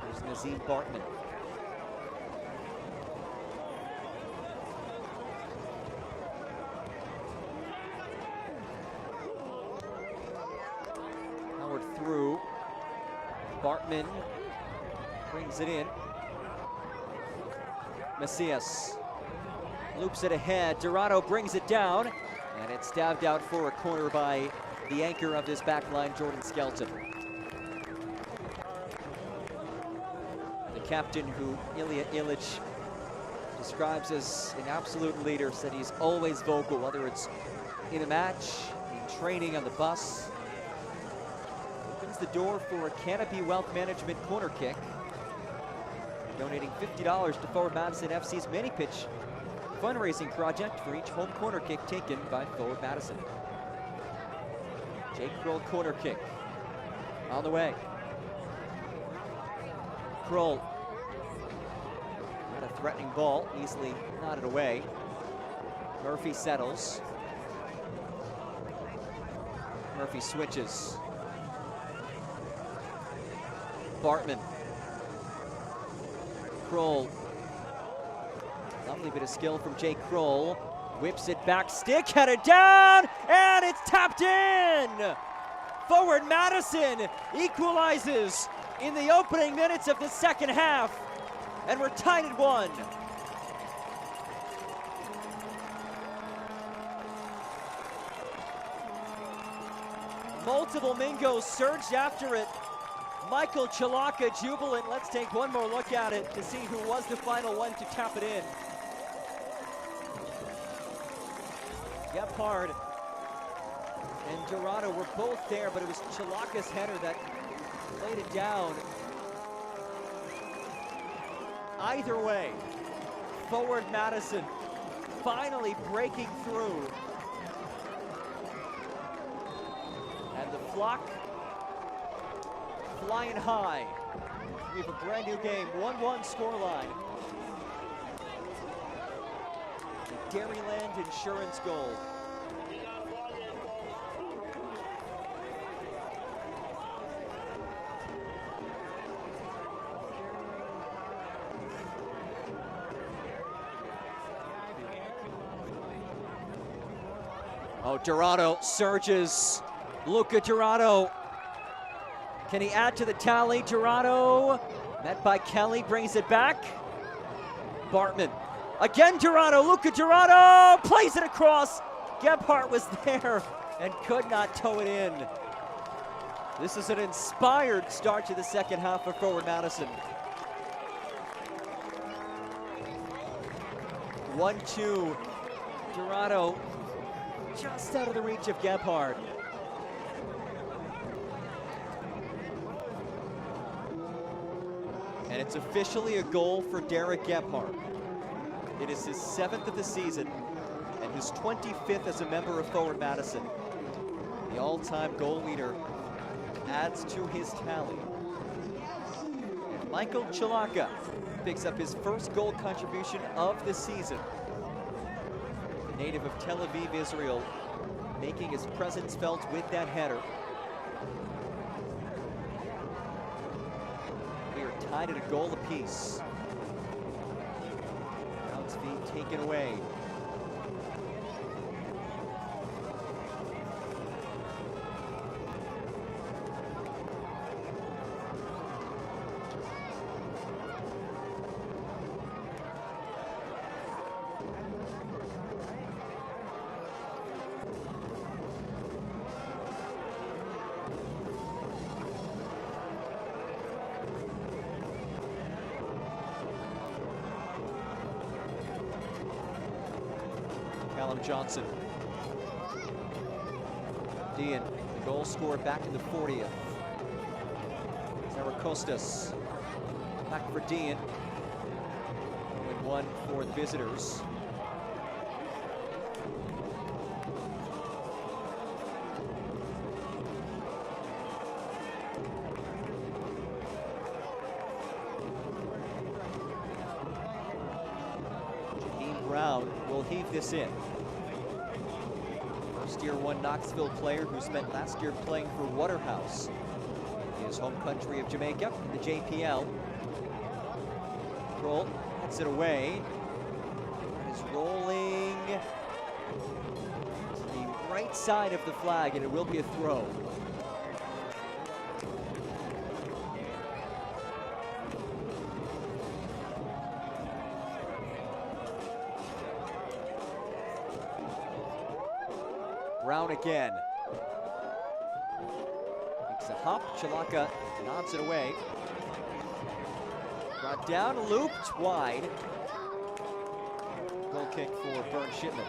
There's Nazim Bartman. Through. Bartman brings it in. Macias loops it ahead. Dorado brings it down, and it's stabbed out for a corner by the anchor of this back line, Jordan Skelton. The captain, who Ilya Ilic describes as an absolute leader, said he's always vocal, whether it's in a match, in training, on the bus. The door for a Canopy Wealth Management corner kick, donating $50 to Forward Madison FC's mini pitch fundraising project for each home corner kick taken by Forward Madison. Jake Kroll corner kick on the way. Kroll had a threatening ball, easily nodded away. Murphy settles. Murphy switches. Bartman. Kroll. Lovely bit of skill from Jake Kroll. Whips it back, stick headed down, and it's tapped in! Forward Madison equalizes in the opening minutes of the second half, and we're tied at 1. Multiple Mingos surged after it. Michael Chalaka jubilant. Let's take one more look at it to see who was the final one to tap it in. Gebhardt and Dorado were both there, but it was Chalaka's header that laid it down. Either way, Forward Madison finally breaking through. And the Flock flying high. We have a brand new game, 1-1 scoreline. The Dairyland Insurance goal. Oh, Dorado surges. Luca Dorado. Can he add to the tally? Dorado, met by Kelly, brings it back. Bartman. Again Dorado, Luca Dorado plays it across. Gebhardt was there and could not tow it in. This is an inspired start to the second half for Forward Madison. 1-2. Dorado just out of the reach of Gebhardt. And it's officially a goal for Derek Gebhardt. It is his 7th of the season and his 25th as a member of Forward Madison. The all-time goal leader adds to his tally. And Michael Chalaka picks up his first goal contribution of the season. Native of Tel Aviv, Israel, making his presence felt with that header. We are tied at a goal apiece. Now it's being taken away. Callum Johnson. Dean, the goal scored back in the 40th. Zaracostas back for Dean. 1 for the visitors. Brown will heave this in. First year one Knoxville player who spent last year playing for Waterhouse, his home country of Jamaica, in the JPL. Kroll hits it away. It is rolling to the right side of the flag, and it will be a throw. Brown again. Makes a hop. Chalaka nods it away. Brought down, looped wide. Goal kick for Vern Shipman.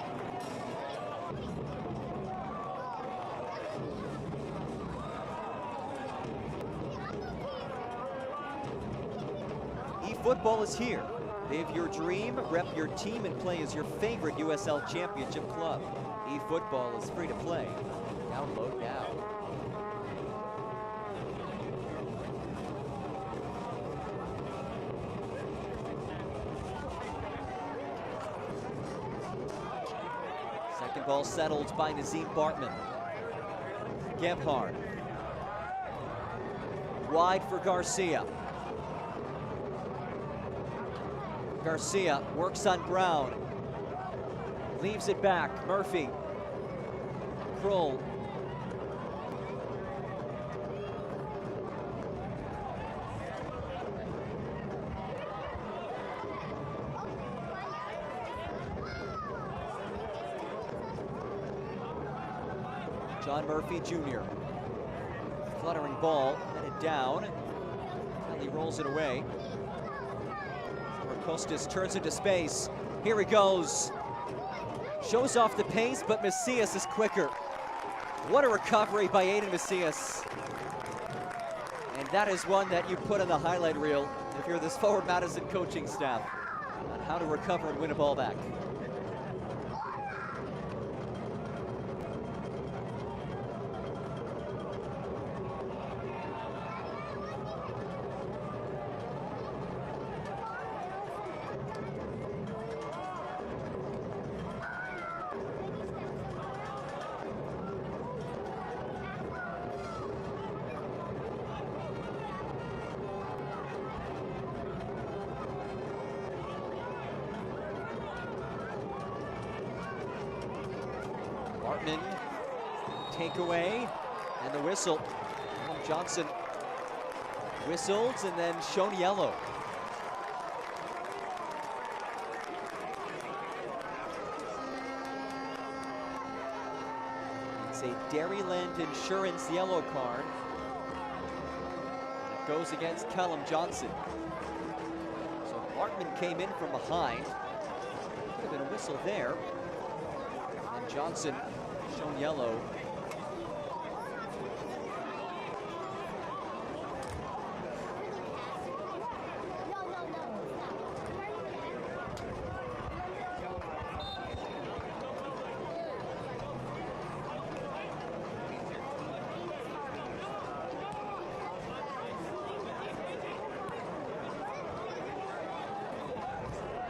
eFootball is here. Live your dream, rep your team, and play as your favorite USL Championship club. eFootball is free to play. Download now. Second ball settled by Nazim Bartman. Gebhardt. Wide for Garcia. Garcia works on Brown. Leaves it back. Murphy. Kroll. John Murphy Jr. Fluttering ball, headed down. Finally rolls it away. Costas turns into space. Here he goes. Shows off the pace, but Macias is quicker. What a recovery by Aiden Macias. And that is one that you put on the highlight reel if you're this Forward Madison coaching staff on how to recover and win a ball back. Bartman, takeaway, and the whistle. Johnson whistles and then shown yellow. It's a Dairyland Insurance yellow card. It goes against Callum Johnson. So Bartman came in from behind. Could have been a whistle there. And Johnson shown yellow.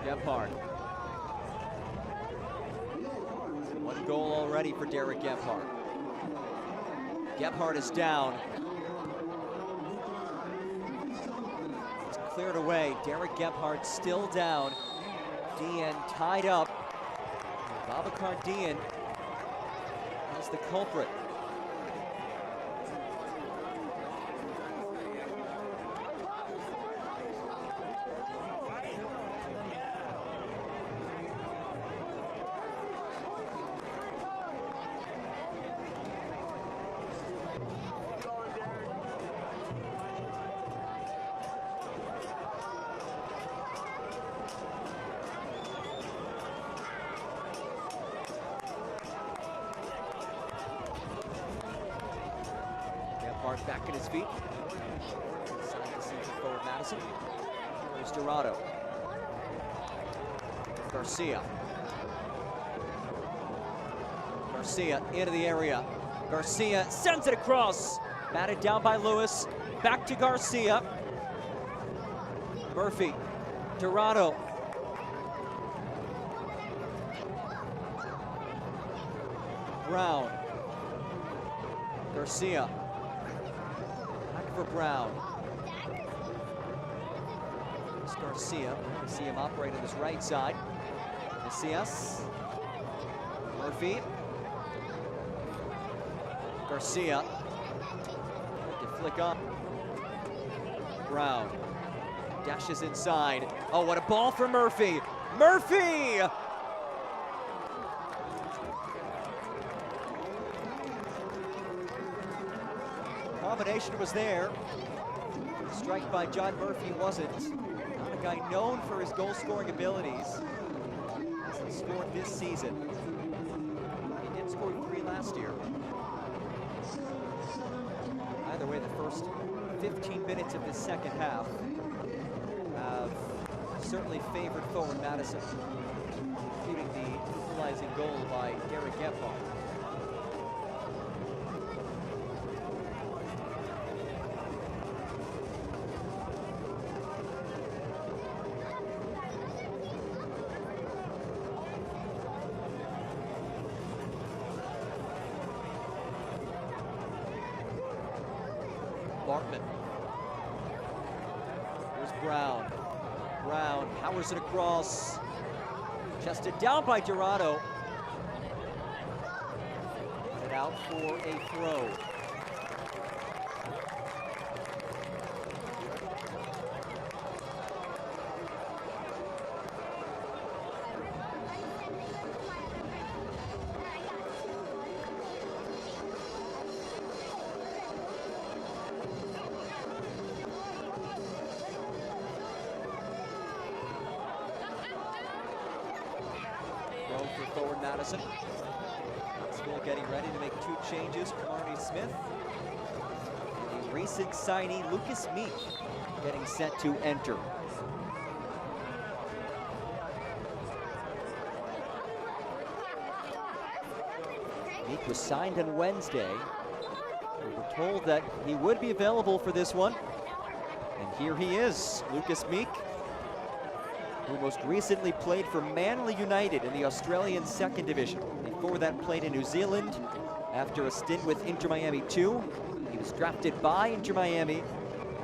Gebhardt. One goal already for Derek Gebhardt. Gebhardt is down. It's cleared away. Derek Gebhardt still down. Dean tied up. Babacar Dean is the culprit. Back at his feet. Inside the season forward Madison. There's Dorado. Garcia. Garcia into the area. Garcia sends it across. Batted down by Lewis. Back to Garcia. Murphy. Dorado. Brown. Garcia. For Brown. It's Garcia. You see him operate on his right side. Macias. Murphy. Garcia. To flick up. Brown. Dashes inside. Oh, what a ball for Murphy. Murphy! Combination was there. Strike by John Murphy wasn't. Not a guy known for his goal-scoring abilities. Hasn't scored this season. He did score 3 last year. Either way, the first 15 minutes of the second half have certainly favored Forward Madison, including the equalizing goal by Derek Gebhardt. Bartman. Here's Brown. Brown powers it across. Chested down by Dorado. And out for a throw. Madison. Knoxville getting ready to make 2 changes. Kamari Smith and a recent signee, Lucas Meek, getting set to enter. Meek was signed on Wednesday. We were told that he would be available for this one. And here he is, Lucas Meek, who most recently played for Manly United in the Australian 2nd Division. Before that, played in New Zealand after a stint with Inter Miami 2. He was drafted by Inter Miami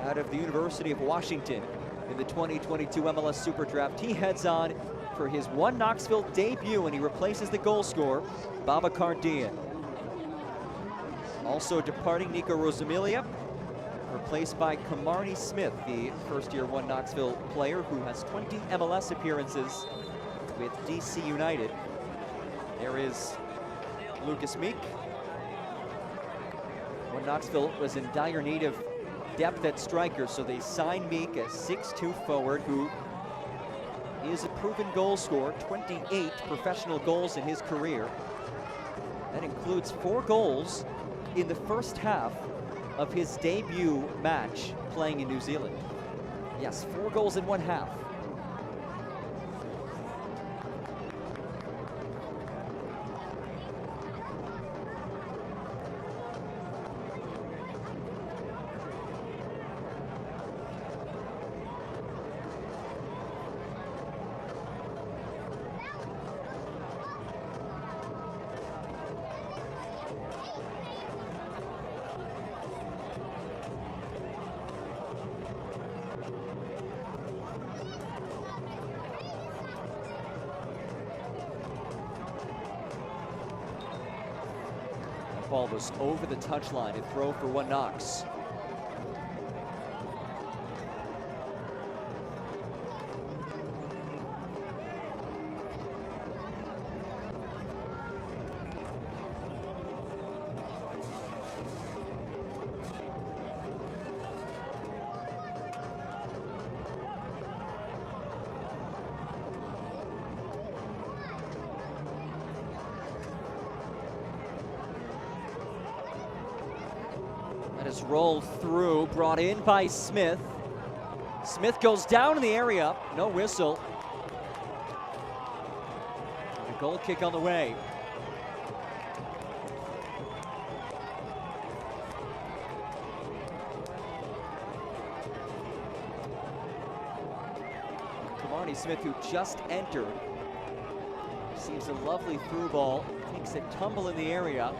out of the University of Washington in the 2022 MLS Super Draft. He heads on for his One Knoxville debut, and he replaces the goal scorer, Babacar Dieng. Also departing, Nico Rosamilia, replaced by Kamari Smith, the first-year One Knoxville player who has 20 MLS appearances with DC United. There is Lucas Meek. One Knoxville was in dire need of depth at striker, so they signed Meek, a 6'2" forward who is a proven goal scorer, 28 professional goals in his career. That includes 4 goals in the first half of his debut match playing in New Zealand. Yes, 4 goals in 1 half. Ball was over the touchline and throw for One Knox. That is rolled through, brought in by Smith. Smith goes down in the area, no whistle. A goal kick on the way. Kamari Smith, who just entered, receives a lovely through ball, takes a tumble in the area.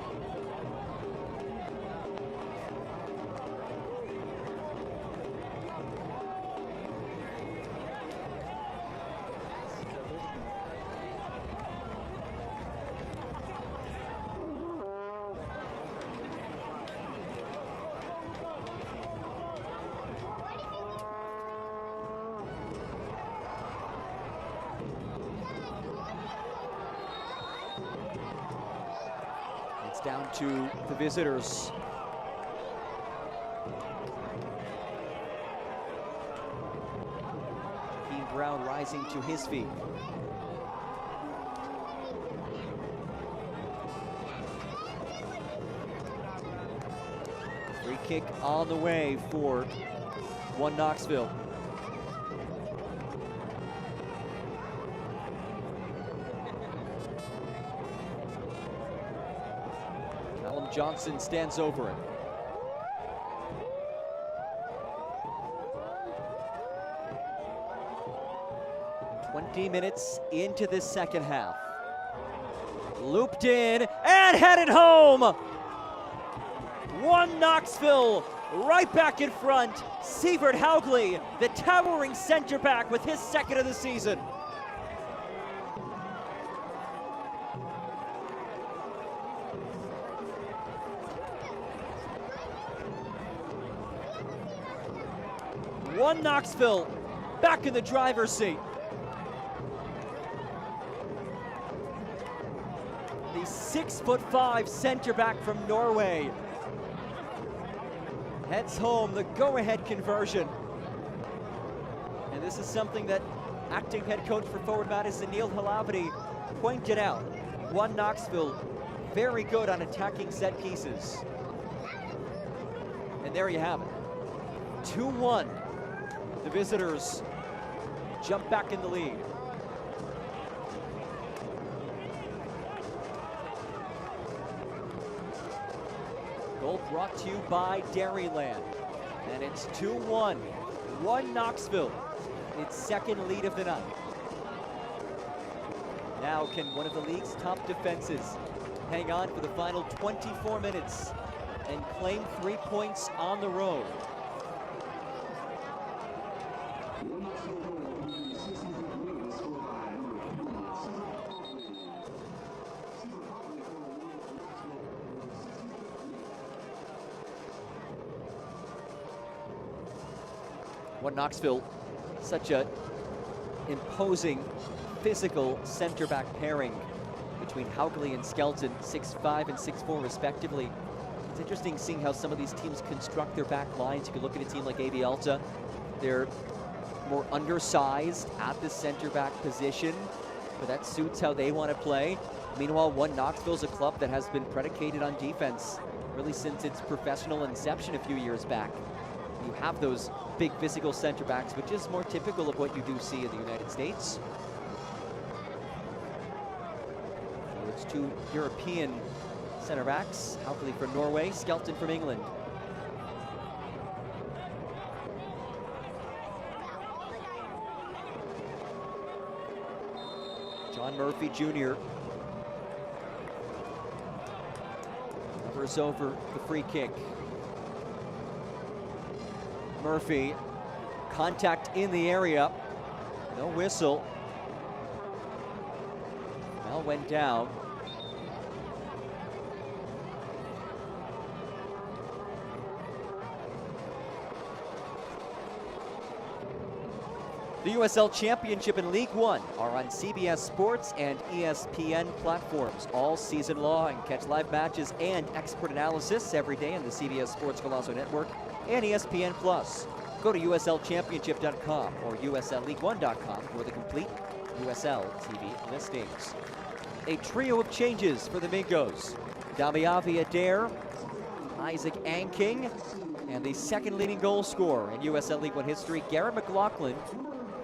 It's down to the visitors. Keane Brown rising to his feet. Free kick on the way for One Knoxville. Johnson stands over it. "20 minutes into this second half. Looped in and headed home. One Knoxville right back in front. Sievert Haugley, the towering center back, with his 2nd of the season. One Knoxville back in the driver's seat. The 6'5" center back from Norway heads home the go-ahead conversion. And this is something that acting head coach for Forward Madison, Neil Halavati, pointed out. One Knoxville, very good on attacking set pieces. And there you have it. 2-1. The visitors jump back in the lead. Goal brought to you by Dairyland. And it's 2-1. One Knoxville, its second lead of the night. Now can one of the league's top defenses hang on for the final 24 minutes and claim 3 points on the road? One Knoxville, such a imposing, physical center-back pairing between Haugley and Skelton, 6'5" and 6'4" respectively. It's interesting seeing how some of these teams construct their back lines. You can look at a team like AV Alta. They're more undersized at the center-back position, but that suits how they want to play. Meanwhile, One Knoxville's a club that has been predicated on defense really since its professional inception a few years back. You have those big physical center backs, which is more typical of what you do see in the United States. So it's two European center backs, Haugley from Norway, Skelton from England. John Murphy Jr. hovers over the free kick. Murphy, contact in the area, no whistle. Bell went down. The USL Championship and League One are on CBS Sports and ESPN platforms all season long. Catch live matches and expert analysis every day on the CBS Sports Golazo Network and ESPN Plus. Go to USLChampionship.com or USLLeague1.com for the complete USL TV listings. A trio of changes for the Mingos. Damiavi Adair, Isaac Anking, and the second leading goal scorer in USL League One history, Garrett McLaughlin,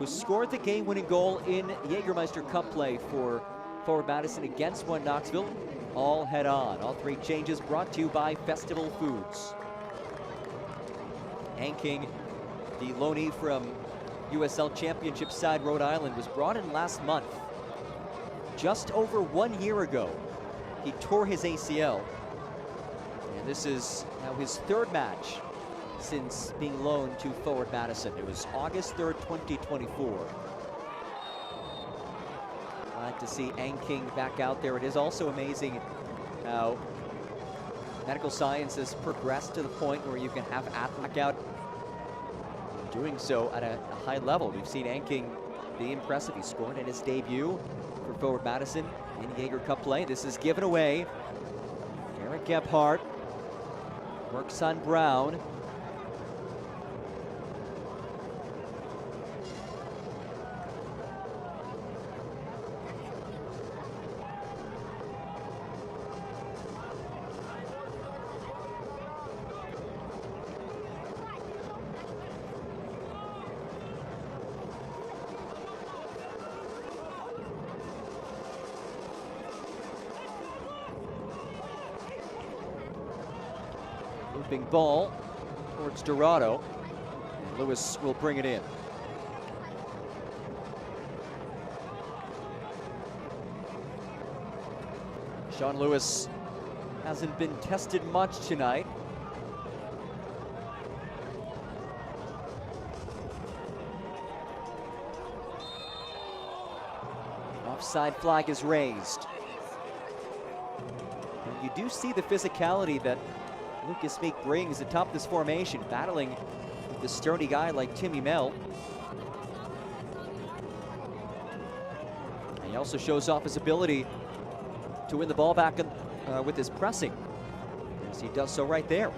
who scored the game-winning goal in Jägermeister Cup play for Forward Madison against One Knoxville. All head on. All three changes brought to you by Festival Foods. Anking, the loanee from USL Championship side Rhode Island, was brought in last month. Just over 1 year ago, he tore his ACL. And this is now his third match since being loaned to Forward Madison. It was August 3rd, 2024. Glad to see Anking back out there. It is also amazing how medical science has progressed to the point where you can have athletes back out doing so at a high level. We've seen Anking be impressive. He scored in his debut for Forward Madison in Jaeger Cup play. This is given away. Derek Gebhardt works on Brown. Looping ball towards Dorado. And Lewis will bring it in. Sean Lewis hasn't been tested much tonight. Offside flag is raised. And you do see the physicality that Lucas Meek brings atop this formation, battling with the sturdy guy like Timmy Mell. And he also shows off his ability to win the ball back with his pressing, as he does so right there.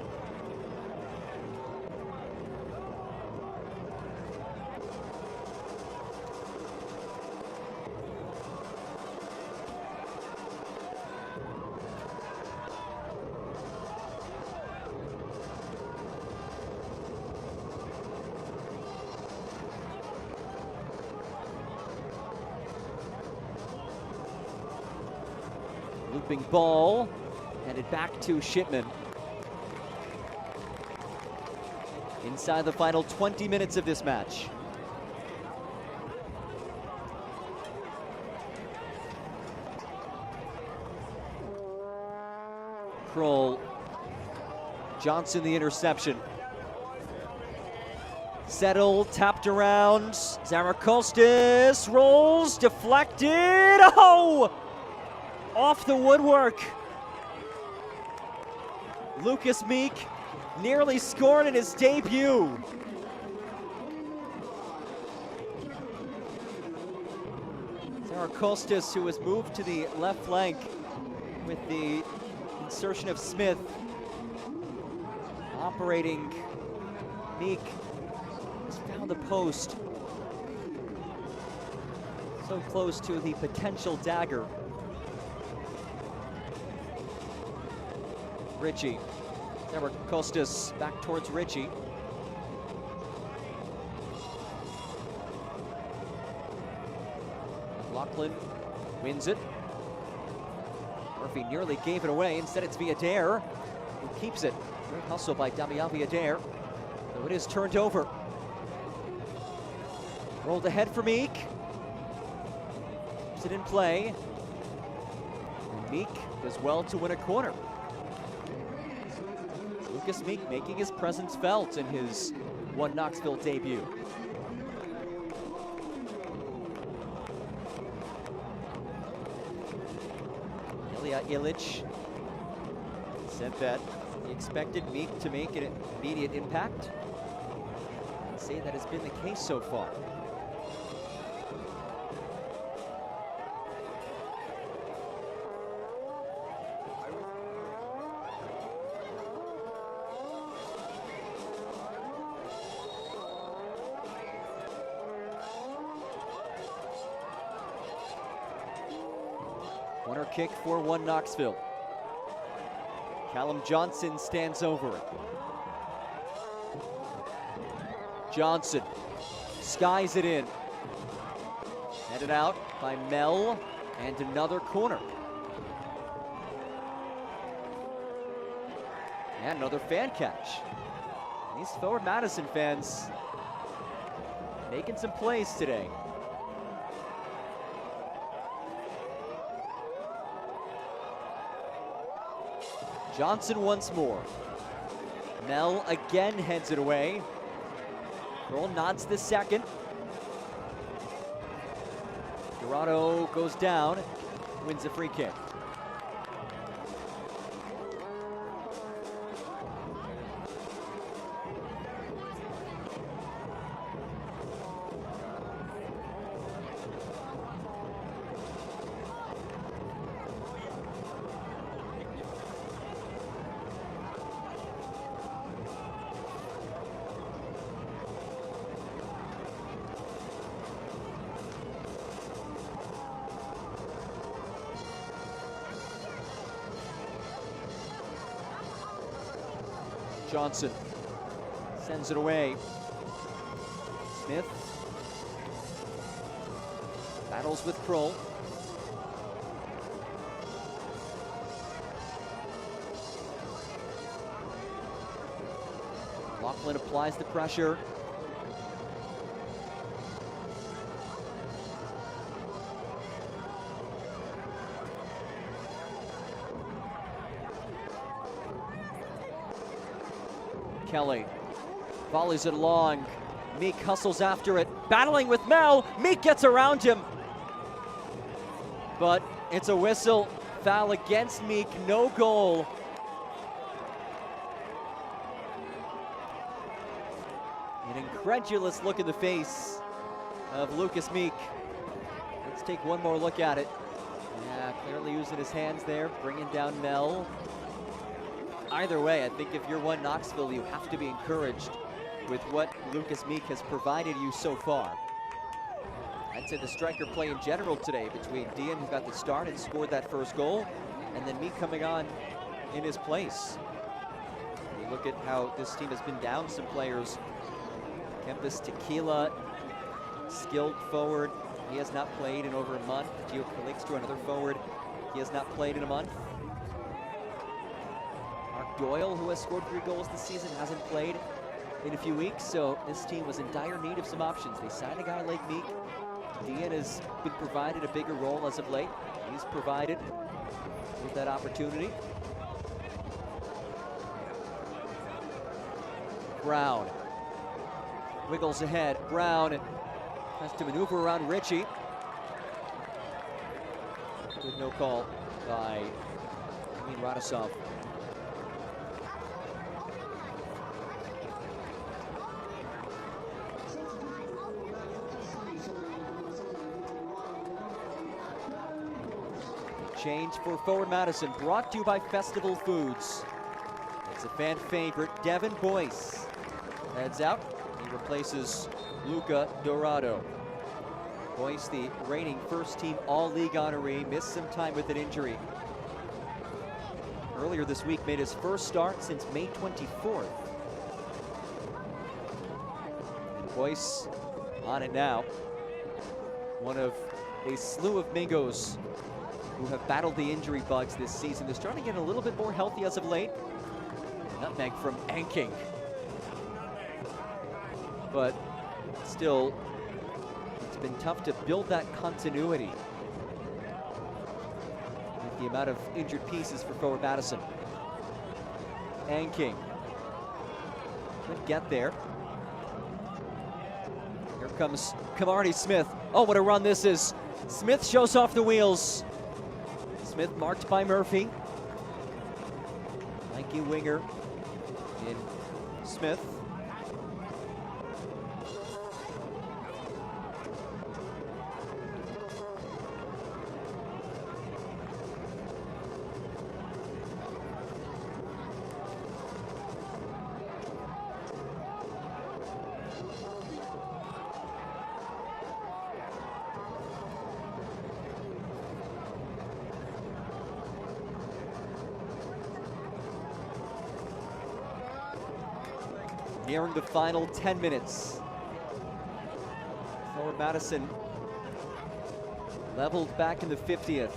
Looping ball, headed back to Shipman. Inside the final 20 minutes of this match. Kroll, Johnson the interception. Settled, tapped around, Zarakostas rolls, deflected, oh! Off the woodwork. Lucas Meek nearly scored in his debut. Zarakostas, who was moved to the left flank with the insertion of Smith. Operating, Meek has found the post. So close to the potential dagger. Richie, Zarakostas back towards Richie. Lachlan wins it. Murphy nearly gave it away. Instead, it's Viadair who keeps it. Great hustle by Damian Viadair, though it is turned over. Rolled ahead for Meek. Keeps it in play. And Meek does well to win a corner. Lucas Meek making his presence felt in his One Knoxville debut. Ilya Illich said that he expected Meek to make an immediate impact. I'd say that has been the case so far. Corner kick for One Knoxville. Callum Johnson stands over it. Johnson skies it in. Headed out by Mel, and another corner. And another fan catch. These Forward Madison fans making some plays today. Johnson once more. Mel again heads it away. Kroll nods the second. Dorado goes down, wins a free kick. Johnson sends it away. Smith battles with Kroll. Lachlan applies the pressure. Kelly volleys it long. Meek hustles after it, battling with Mel. Meek gets around him, but it's a whistle. Foul against Meek, no goal. An incredulous look in the face of Lucas Meek. Let's take one more look at it. Yeah, clearly using his hands there, bringing down Mel. Either way, I think if you're One Knoxville, you have to be encouraged with what Lucas Meek has provided you so far. I'd say the striker play in general today between Dean, who got the start and scored that first goal, and then Meek coming on in his place. You look at how this team has been down some players. Kempis Tequila, skilled forward. He has not played in over a month. Gio Calixto, another forward, He has not played in a month. Mark Doyle, who has scored 3 goals this season, hasn't played in a few weeks, so this team was in dire need of some options. They signed a guy like Meek. Dean has been provided a bigger role as of late. He's provided with that opportunity. Brown wiggles ahead. Brown has to maneuver around Ritchie. With no call by Radisov. Change for forward Madison, brought to you by Festival Foods. It's a fan favorite, Devin Boyce heads out. He replaces Luca Dorado. Boyce, the reigning first-team All-League honoree, missed some time with an injury. Earlier this week, made his first start since May 24th. And Boyce on it now. One of a slew of Mingos who have battled the injury bugs this season. They're starting to get a little bit more healthy as of late. Nutmeg from Anking. But still, it's been tough to build that continuity with the amount of injured pieces for forward Madison. Anking could get there. Here comes Camardi Smith. Oh, what a run this is. Smith shows off the wheels. Smith marked by Murphy. Lanky winger in Smith. Nearing the final 10 minutes. Forward Madison leveled back in the 50th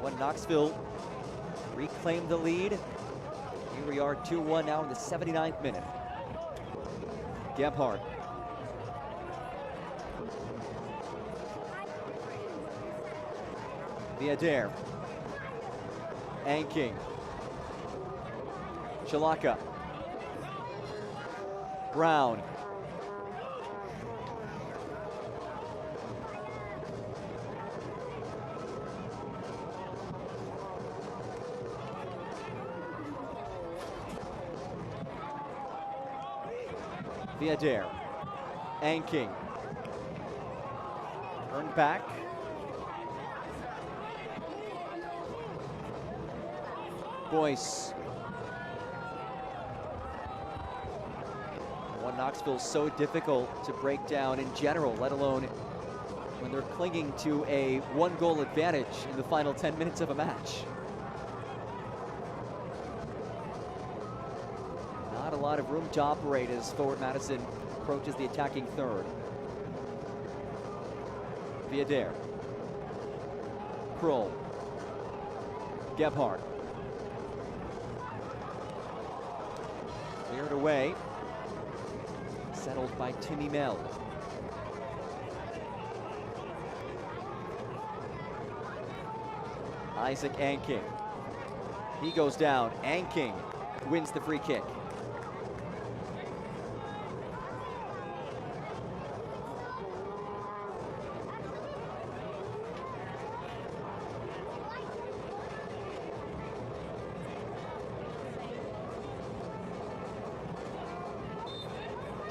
when Knoxville reclaimed the lead. Here we are 2-1 now in the 79th minute. Gebhardt. Viader. Anking. Chalaka. Brown. Viader. Anking. Turned back. Boyce. Knoxville's so difficult to break down in general, let alone when they're clinging to a 1-goal advantage in the final 10 minutes of a match. Not a lot of room to operate as forward Madison approaches the attacking third. Viader. Kroll. Gebhardt. Cleared away. Settled by Timmy Mell. Isaac Anking. He goes down. Anking wins the free kick.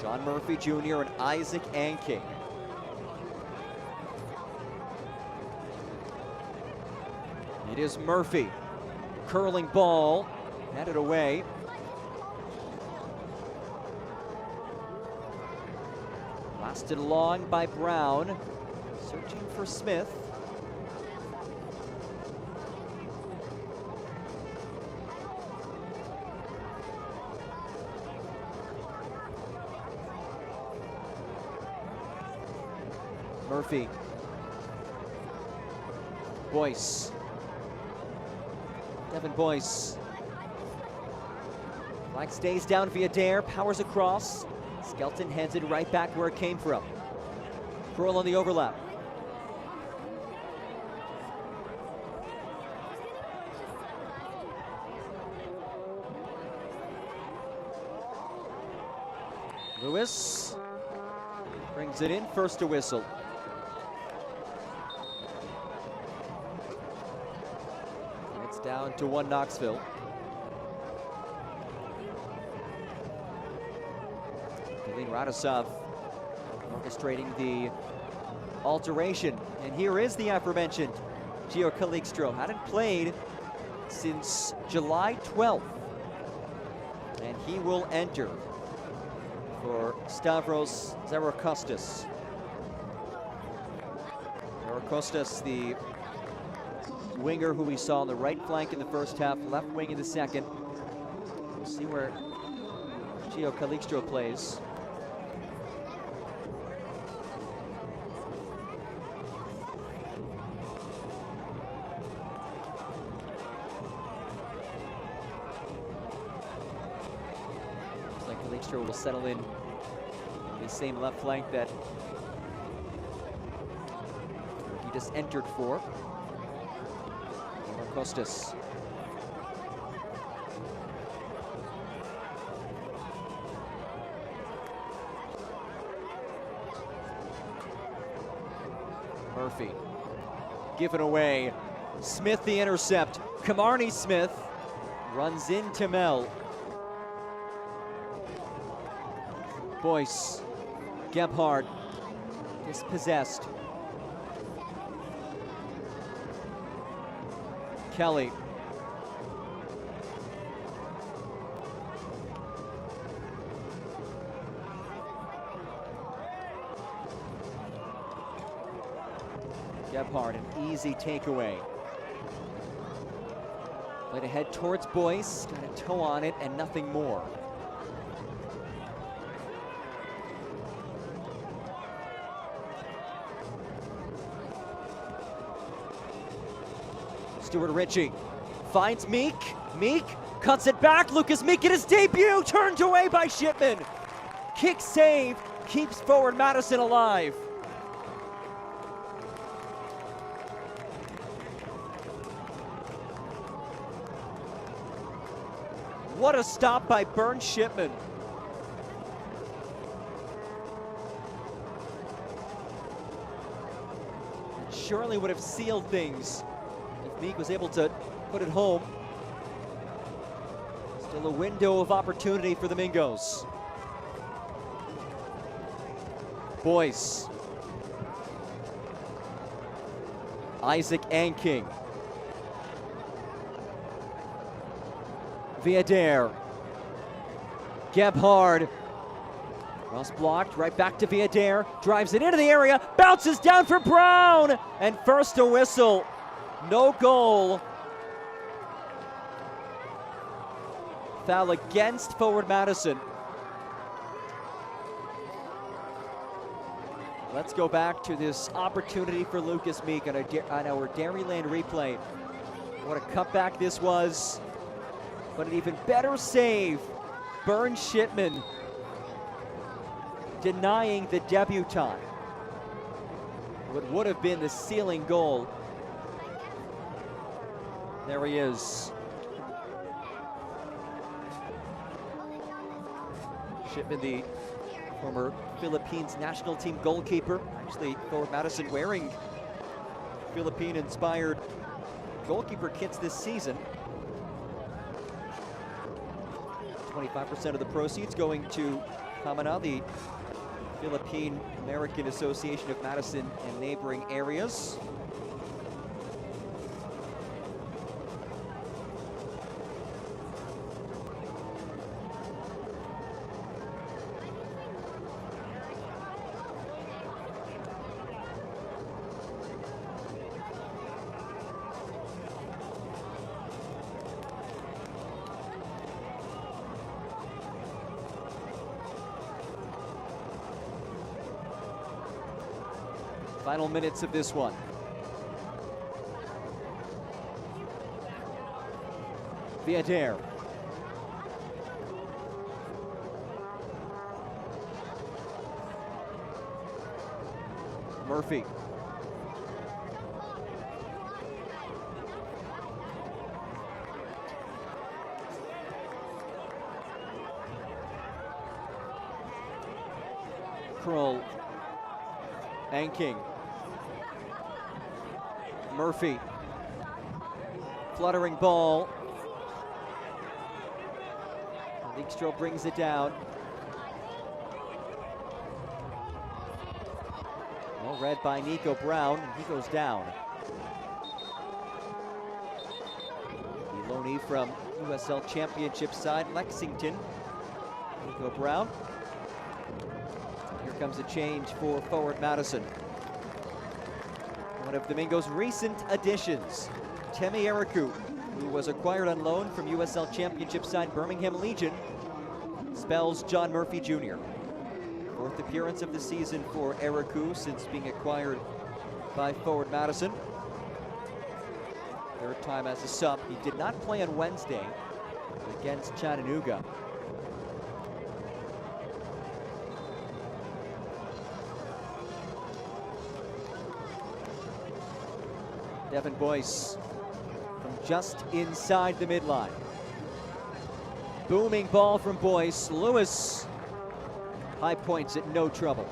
John Murphy Jr. and Isaac Anking. It is Murphy. Curling ball, headed away. Blasted long by Brown. Searching for Smith. Murphy. Boyce. Devin Boyce. Flag stays down via Dare, powers across. Skelton hands it right back where it came from. Kroll on the overlap. Lewis brings it in, first to whistle. It's down to 1 Knoxville. Radosov orchestrating the alteration. And here is the aforementioned Gio Calixto. Hadn't played since July 12th. And he will enter for Stavros Zarakostas. Zarakostas, the winger who we saw on the right flank in the first half, left wing in the second. We'll see where Gio Calixto plays. Will settle in the same left flank that he just entered for. Costas. Murphy given away. Smith the intercept. Kamarni Smith runs into Mel. Boyce, Gebhardt, dispossessed. Kelly. Gebhardt, an easy takeaway. Played ahead towards Boyce, got a toe on it and nothing more. Stuart Ritchie finds Meek. Meek cuts it back. Lucas Meek in his debut, turned away by Shipman. Kick save keeps forward Madison alive. What a stop by Burn Shipman. It surely would have sealed things. Meek was able to put it home. Still a window of opportunity for the Mingos. Boyce. Isaac Anking. Viadair. Gebhardt. Cross blocked, right back to Viadair. Drives it into the area, bounces down for Brown! And first a whistle. No goal. Foul against forward Madison. Let's go back to this opportunity for Lucas Meek on our Dairyland replay. What a cutback this was. But an even better save. Burn Shipman denying the debutant what would have been the sealing goal. There he is. Shipman, the former Philippines national team goalkeeper. Actually, forward Madison wearing Philippine-inspired goalkeeper kits this season. 25% of the proceeds going to Hamana, the Philippine American Association of Madison and neighboring areas. Final minutes of this one. Viader. Murphy. Kroll. Anking. Murphy. Fluttering ball. Leekstro brings it down. Well read by Nico Brown, and he goes down. The loanee from USL Championship side, Lexington. Nico Brown. Here comes a change for forward Madison. One of Domingo's recent additions, Temi Eriku, who was acquired on loan from USL Championship side Birmingham Legion, spells John Murphy Jr. Fourth appearance of the season for Eriku since being acquired by forward Madison. Third time as a sub. He did not play on Wednesday against Chattanooga. Devin Boyce from just inside the midline. Booming ball from Boyce. Lewis, high points at no trouble.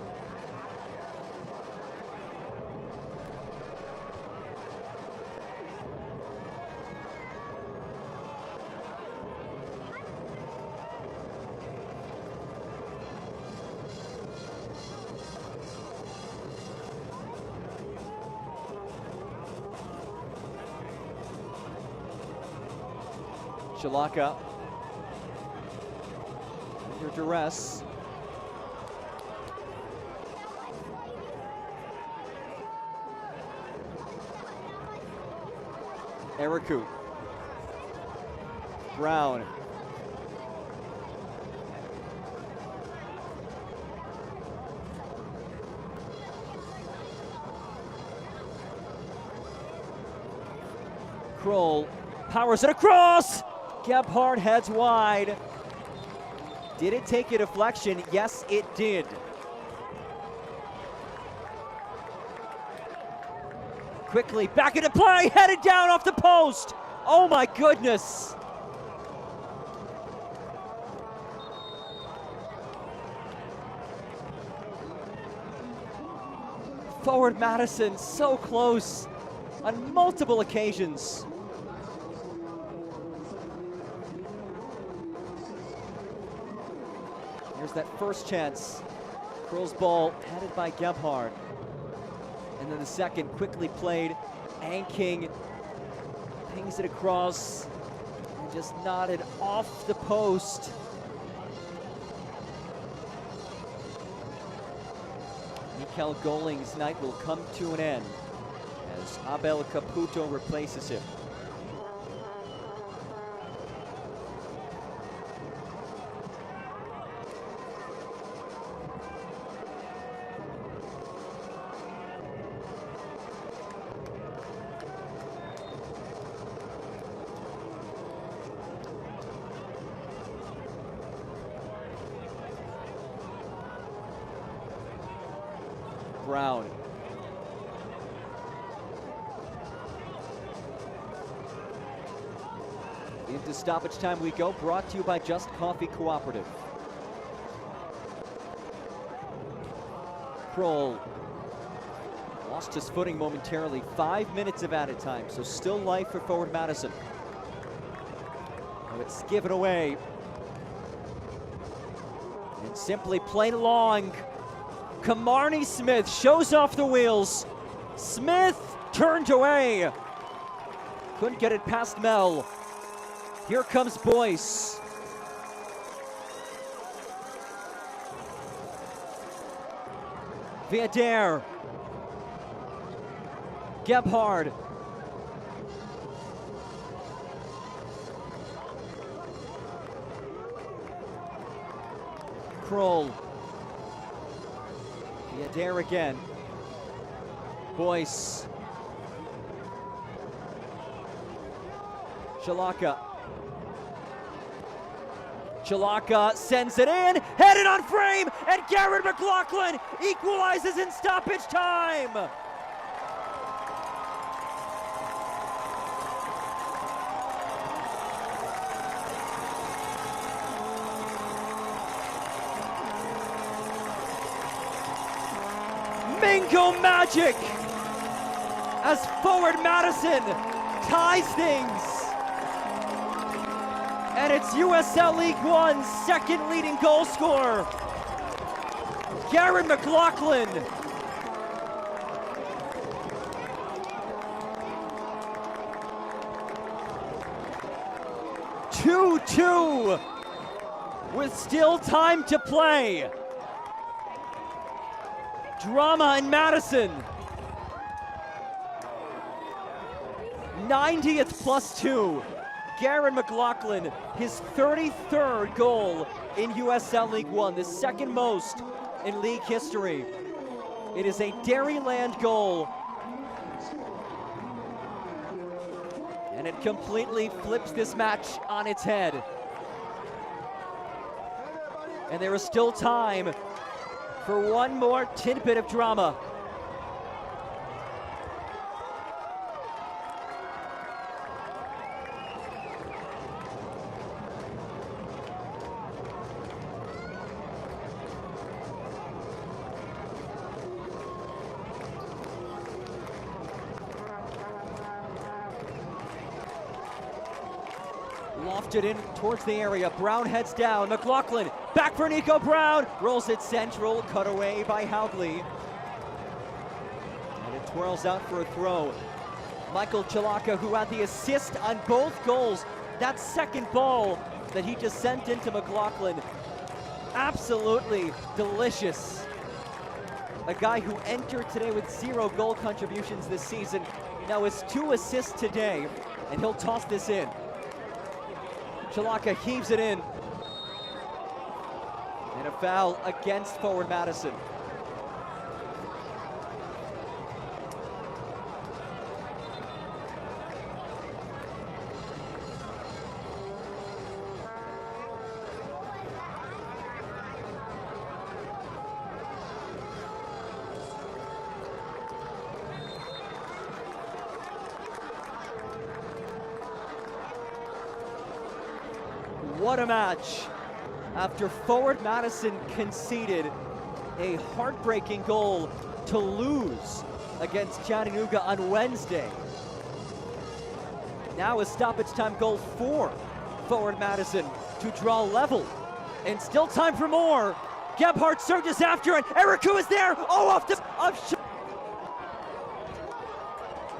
Shalaka under duress. Eriku. Brown. Kroll powers it across. Gebhardt heads wide. Did it take a deflection? Yes, it did. Quickly back into play, headed down off the post. Oh my goodness. Forward Madison so close on multiple occasions. Here's that first chance. Kroll's ball headed by Gebhardt. And then the second quickly played. Anking pings it across and just nodded off the post. Mikel Goling's night will come to an end as Abel Caputo replaces him. Brown. Into stoppage time we go, brought to you by Just Coffee Cooperative. Kroll lost his footing momentarily. 5 minutes of added time, so still life for forward Madison. Oh, it's given away. And simply played along. Kamarni Smith shows off the wheels. Smith turned away. Couldn't get it past Mel. Here comes Boyce. Viader. Gebhardt. Kroll. Viader again. Boyce. Shalaka. Chalaka sends it in, headed on frame, and Garrett McLaughlin equalizes in stoppage time. Mingo magic as forward Madison ties things. And it's USL League One's second leading goal scorer, Garrett McLaughlin. Two-two with still time to play. Drama in Madison. 90th plus 2. Garrett McLaughlin, his 33rd goal in USL League One, the second most in league history. It is a Dairyland goal. And it completely flips this match on its head. And there is still time for one more tidbit of drama. Lofted in towards the area. Brown heads down. McLaughlin back for Nico Brown. Rolls it central. Cut away by Hougley. And it twirls out for a throw. Michael Chalaka, who had the assist on both goals. That second ball that he just sent into McLaughlin. Absolutely delicious. A guy who entered today with 0 goal contributions this season. Now has 2 assists today. And he'll toss this in. Chalaka heaves it in. And a foul against forward Madison. What a match. After forward Madison conceded a heartbreaking goal to lose against Chattanooga on Wednesday. Now a stoppage time goal for forward Madison to draw level. And still time for more. Gebhardt surges after it. Eriku is there. Oh, off the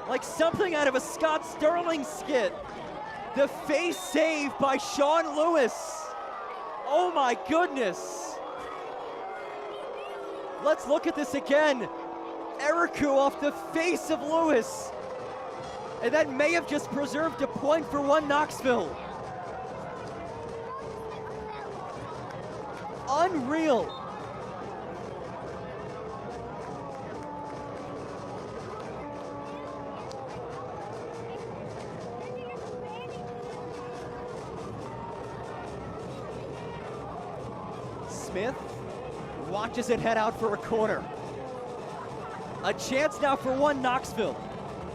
like something out of a Scott Sterling skit. The face save by Sean Lewis. Oh my goodness. Let's look at this again. Eriku off the face of Lewis. And that may have just preserved a point for one Knoxville. Unreal. Smith watches it head out for a corner. A chance now for one Knoxville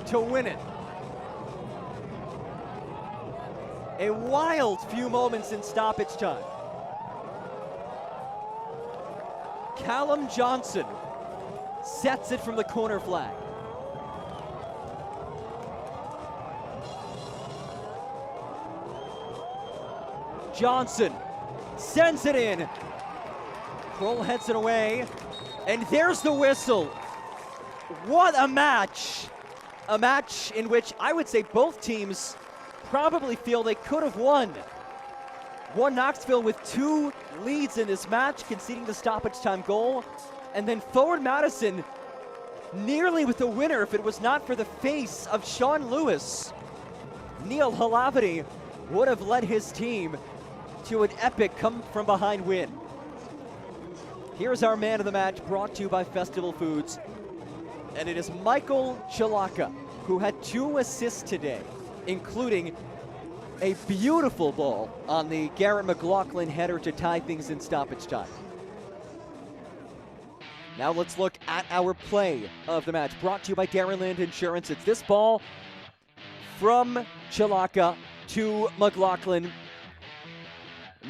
to win it. A wild few moments in stoppage time. Callum Johnson sets it from the corner flag. Johnson sends it in. Kroll heads it away, and there's the whistle. What a match. A match in which I would say both teams probably feel they could have won. One Knoxville with 2 leads in this match, conceding the stoppage time goal, and then forward Madison nearly with the winner if it was not for the face of Sean Lewis. Neil Halavity would have led his team to an epic come-from-behind win. Here's our man of the match, brought to you by Festival Foods. And it is Michael Chalaka, who had 2 assists today, including A beautiful ball on the Garrett McLaughlin header to tie things in stoppage time. Now let's look at our play of the match, brought to you by Dairyland Insurance. It's this ball from Chalaka to McLaughlin.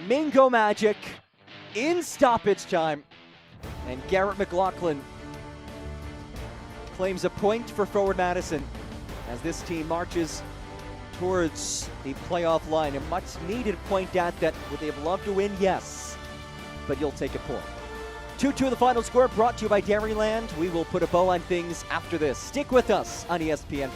Mingo magic in stoppage time. And Garrett McLaughlin claims a point for Forward Madison as this team marches towards the playoff line. A much needed point at that. Would they have loved to win? Yes. But you'll take a point. 2-2 the final score, brought to you by Dairyland. We will put a bow on things after this. Stick with us on ESPN+.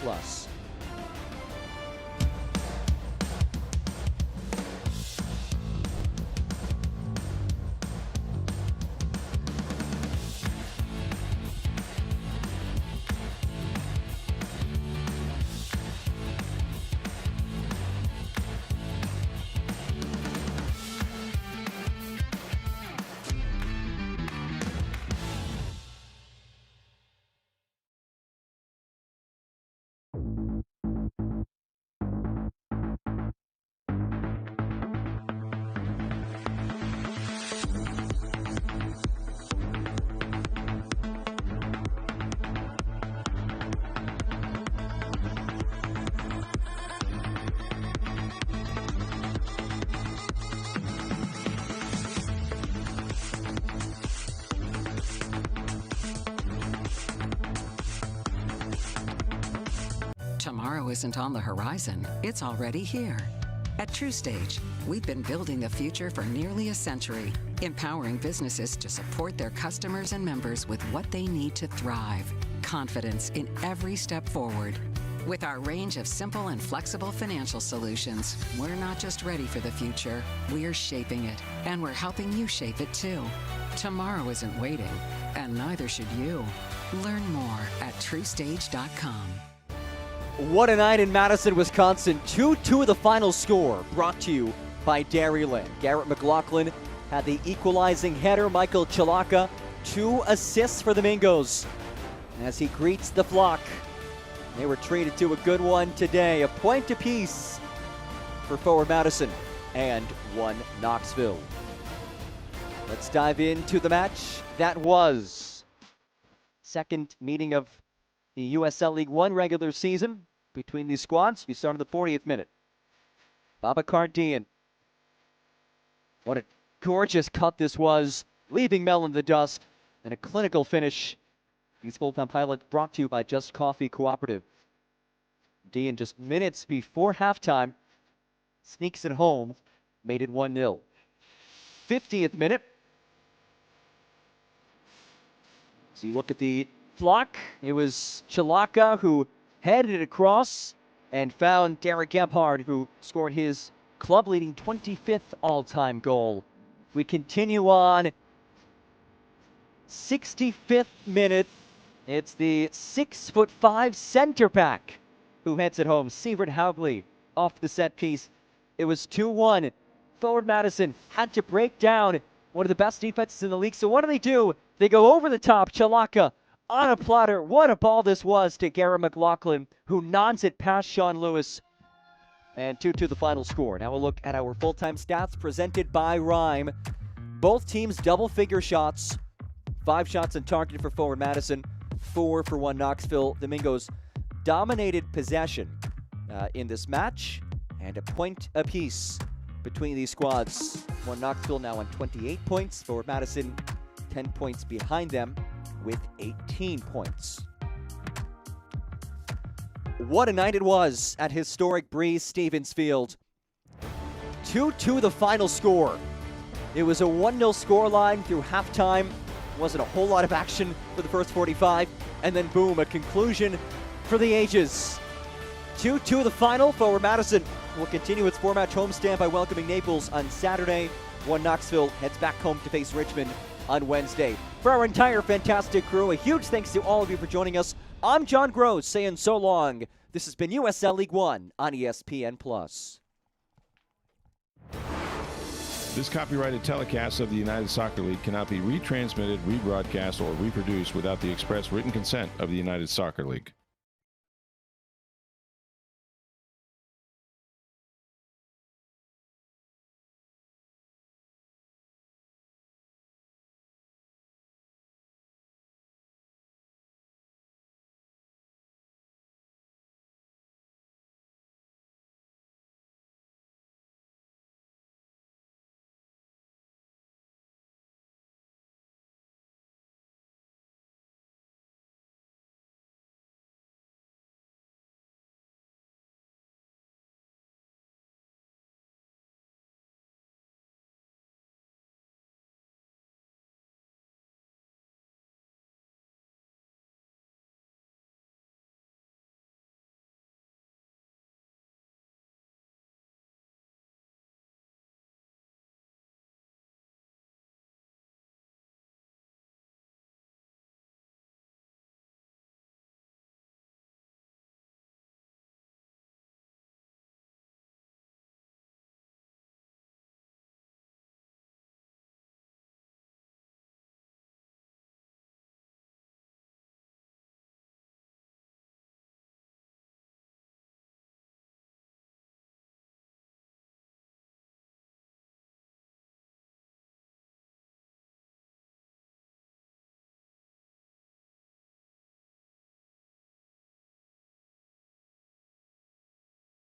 Tomorrow isn't on the horizon, it's already here. At TrueStage, we've been building the future for nearly a century, empowering businesses to support their customers and members with what they need to thrive. Confidence in every step forward. With our range of simple and flexible financial solutions, we're not just ready for the future, we're shaping it, and we're helping you shape it too. Tomorrow isn't waiting, and neither should you. Learn more at TrueStage.com. What a night in Madison, Wisconsin. 2-2 the final score, brought to you by Dairyland. Garrett McLaughlin had the equalizing header. Michael Chalaka, 2 assists for the Mingos. As he greets the flock, they were treated to a good one today. A point apiece for Forward Madison and 1 Knoxville. Let's dive into the match. That was second meeting of the USL League One regular season between these squads. We started the 40th minute. Babacar Dian. What a gorgeous cut this was, leaving Mel in the dust, and a clinical finish. These full-time pilot brought to you by Just Coffee Cooperative. Dian, just minutes before halftime, sneaks it home, made it 1-0. 50th minute. So you look at the flock. It was Chalaka who headed it across and found Derek Gebhardt, who scored his club-leading 25th all-time goal. We continue on. 65th minute. It's the 6'5" center back who heads it home. Sievert Haugley off the set piece. It was 2-1. Forward Madison had to break down one of the best defenses in the league. So what do? They go over the top. Chalaka on a platter. What a ball this was to Garrett McLaughlin, who nods it past Sean Lewis. And 2-2 the final score. Now we'll look at our full-time stats presented by Rhyme. Both teams double-figure shots. 5 shots on target for Forward Madison, 4 for 1 Knoxville. The Mingos dominated possession in this match, and a point apiece between these squads. 1 Knoxville now on 28 points. Forward Madison 10 points behind them with 18 points. What a night it was at historic Breeze Stevens Field. 2-2 the final score. It was a 1-0 scoreline through halftime. Wasn't a whole lot of action for the first 45. And then boom, a conclusion for the ages. 2-2 the final. Forward Madison will continue its 4-match homestand by welcoming Naples on Saturday. 1 Knoxville heads back home to face Richmond on Wednesday. For our entire fantastic crew, a huge thanks to all of you for joining us. I'm John Gross saying so long. This has been USL League One on ESPN+. This copyrighted telecast of the United Soccer League cannot be retransmitted, rebroadcast, or reproduced without the express written consent of the United Soccer League.